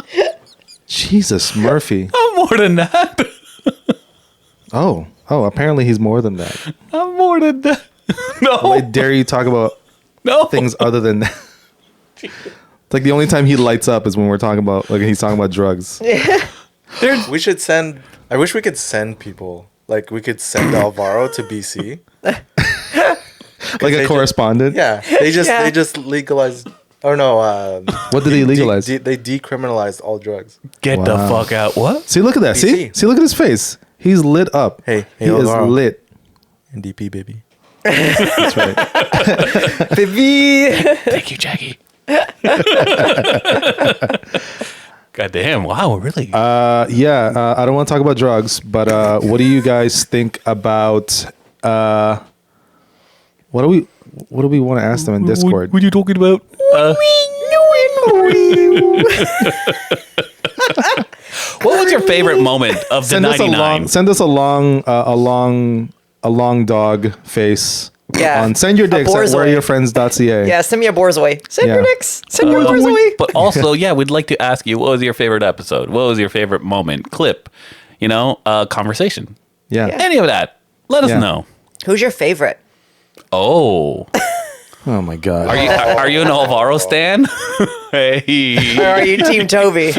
Jesus, Murphy.
I'm more than that.
Oh, apparently he's more than that.
I'm more than that. No,
I dare you talk about
no.
things other than that. It's like the only time he lights up is when we're talking about like he's talking about drugs.
We should send. I wish we could send people. Like we could send Alvaro to BC.
Like a correspondent.
Yeah, they just legalized. Or no,
What did he legalize?
they decriminalized all drugs.
Get the
Wow.
fuck out. What?
See, look at that. See,
BC.
look at his face. He's lit up.
Hey,
he is
Alvaro.
lit.
NDP baby.
That's right.
Baby.
Thank you, Jackie. God damn! Wow, really?
I don't want to talk about drugs, but what do you guys think about? What do we want to ask them in Discord?
What are you talking about? What was your favorite moment of the
Send us a
99?
long dog face.
Yeah.
On send your
A
dicks at
borzoi.
whereyourfriends.ca.
Yeah, send me a borzoi. Send your
Yeah.
dicks. Send your borzoi.
But also, yeah, we'd like to ask you, what was your favorite episode? What was your favorite moment, clip, conversation?
Yeah.
Any of that. Let us
Yeah.
know.
Who's your favorite?
Oh.
Oh my god.
Are you an Alvaro stan? Hey.
Or are you Team Toby?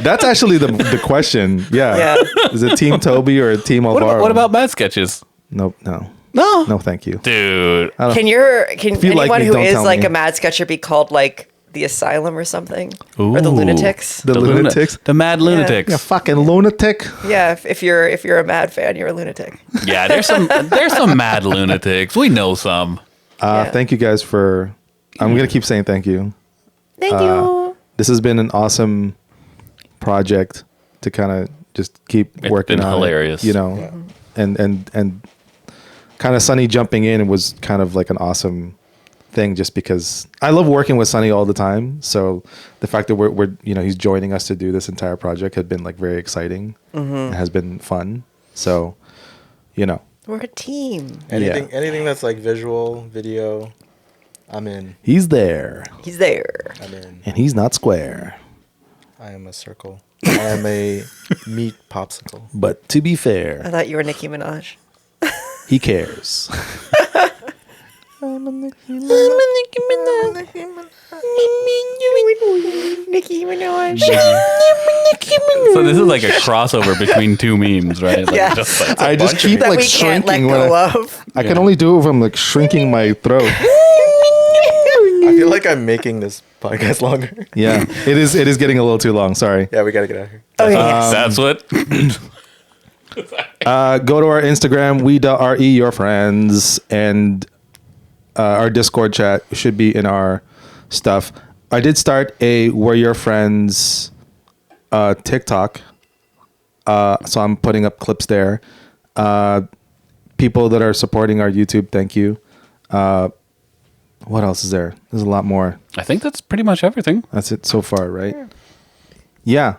That's actually the question. Yeah.
Yeah.
Is it Team Toby or Team
What
Alvaro?
about Maddsketches?
Nope. No.
No.
No, thank you.
Dude.
Can
you like
anyone
me,
who
don't
is
tell
like
me.
a mad sketcher be called like the asylum or something? Or the
Ooh.
lunatics?
The lunatics.
The mad lunatics.
Yeah, fucking lunatic.
Yeah, if you're a mad fan, you're a lunatic.
Yeah, there's some mad lunatics. We know some.
Yeah.
Thank you guys for. I'm gonna keep saying thank you.
Thank you.
This has been an awesome project to kind of just keep
It's
working
been
on.
hilarious.
And kind of Sonny jumping in was kind of like an awesome thing, just because I love working with Sonny all the time. So the fact that we're he's joining us to do this entire project had been like very exciting. It has been fun. So
We're a team.
Anything that's like visual, video, I'm in.
he's there
He's there.
I'm in.
and he's not square.
I am a circle. I am a meat popsicle.
But to be
I
fair,
thought you were Nicki Minaj.
he cares.
Nicki Minaj.
So this is like a crossover between two memes, right? Like,
Yeah.
just like,
I just
bunch of
keep
That
like
we can't let
shrinking
go
when
of.
I can only do it if I'm like shrinking my throat.
I feel like I'm making this podcast longer.
Yeah, it is getting a little too long. Sorry.
Yeah, we gotta get out of here.
Oh, yes.
that's what.
Go to our Instagram, we.re your friends, and our Discord chat should be in our stuff. I did start a We're Your Friends TikTok, so I'm putting up clips there. People that are supporting our YouTube, thank you. What else is there? There's a lot more.
I think that's pretty much everything.
That's it so far, right? Yeah.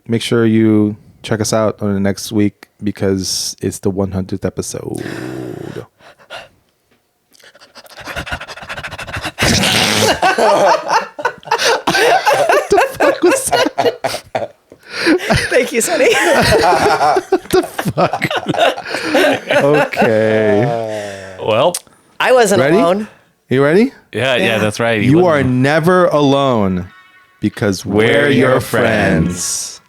Make sure you check us out on the next week because it's the 100th episode.
Thank you, Sonny.
Okay.
Well,
I wasn't
Ready?
alone.
You ready?
yeah, that's right. He
You
wasn't-
are never alone because we're your friends.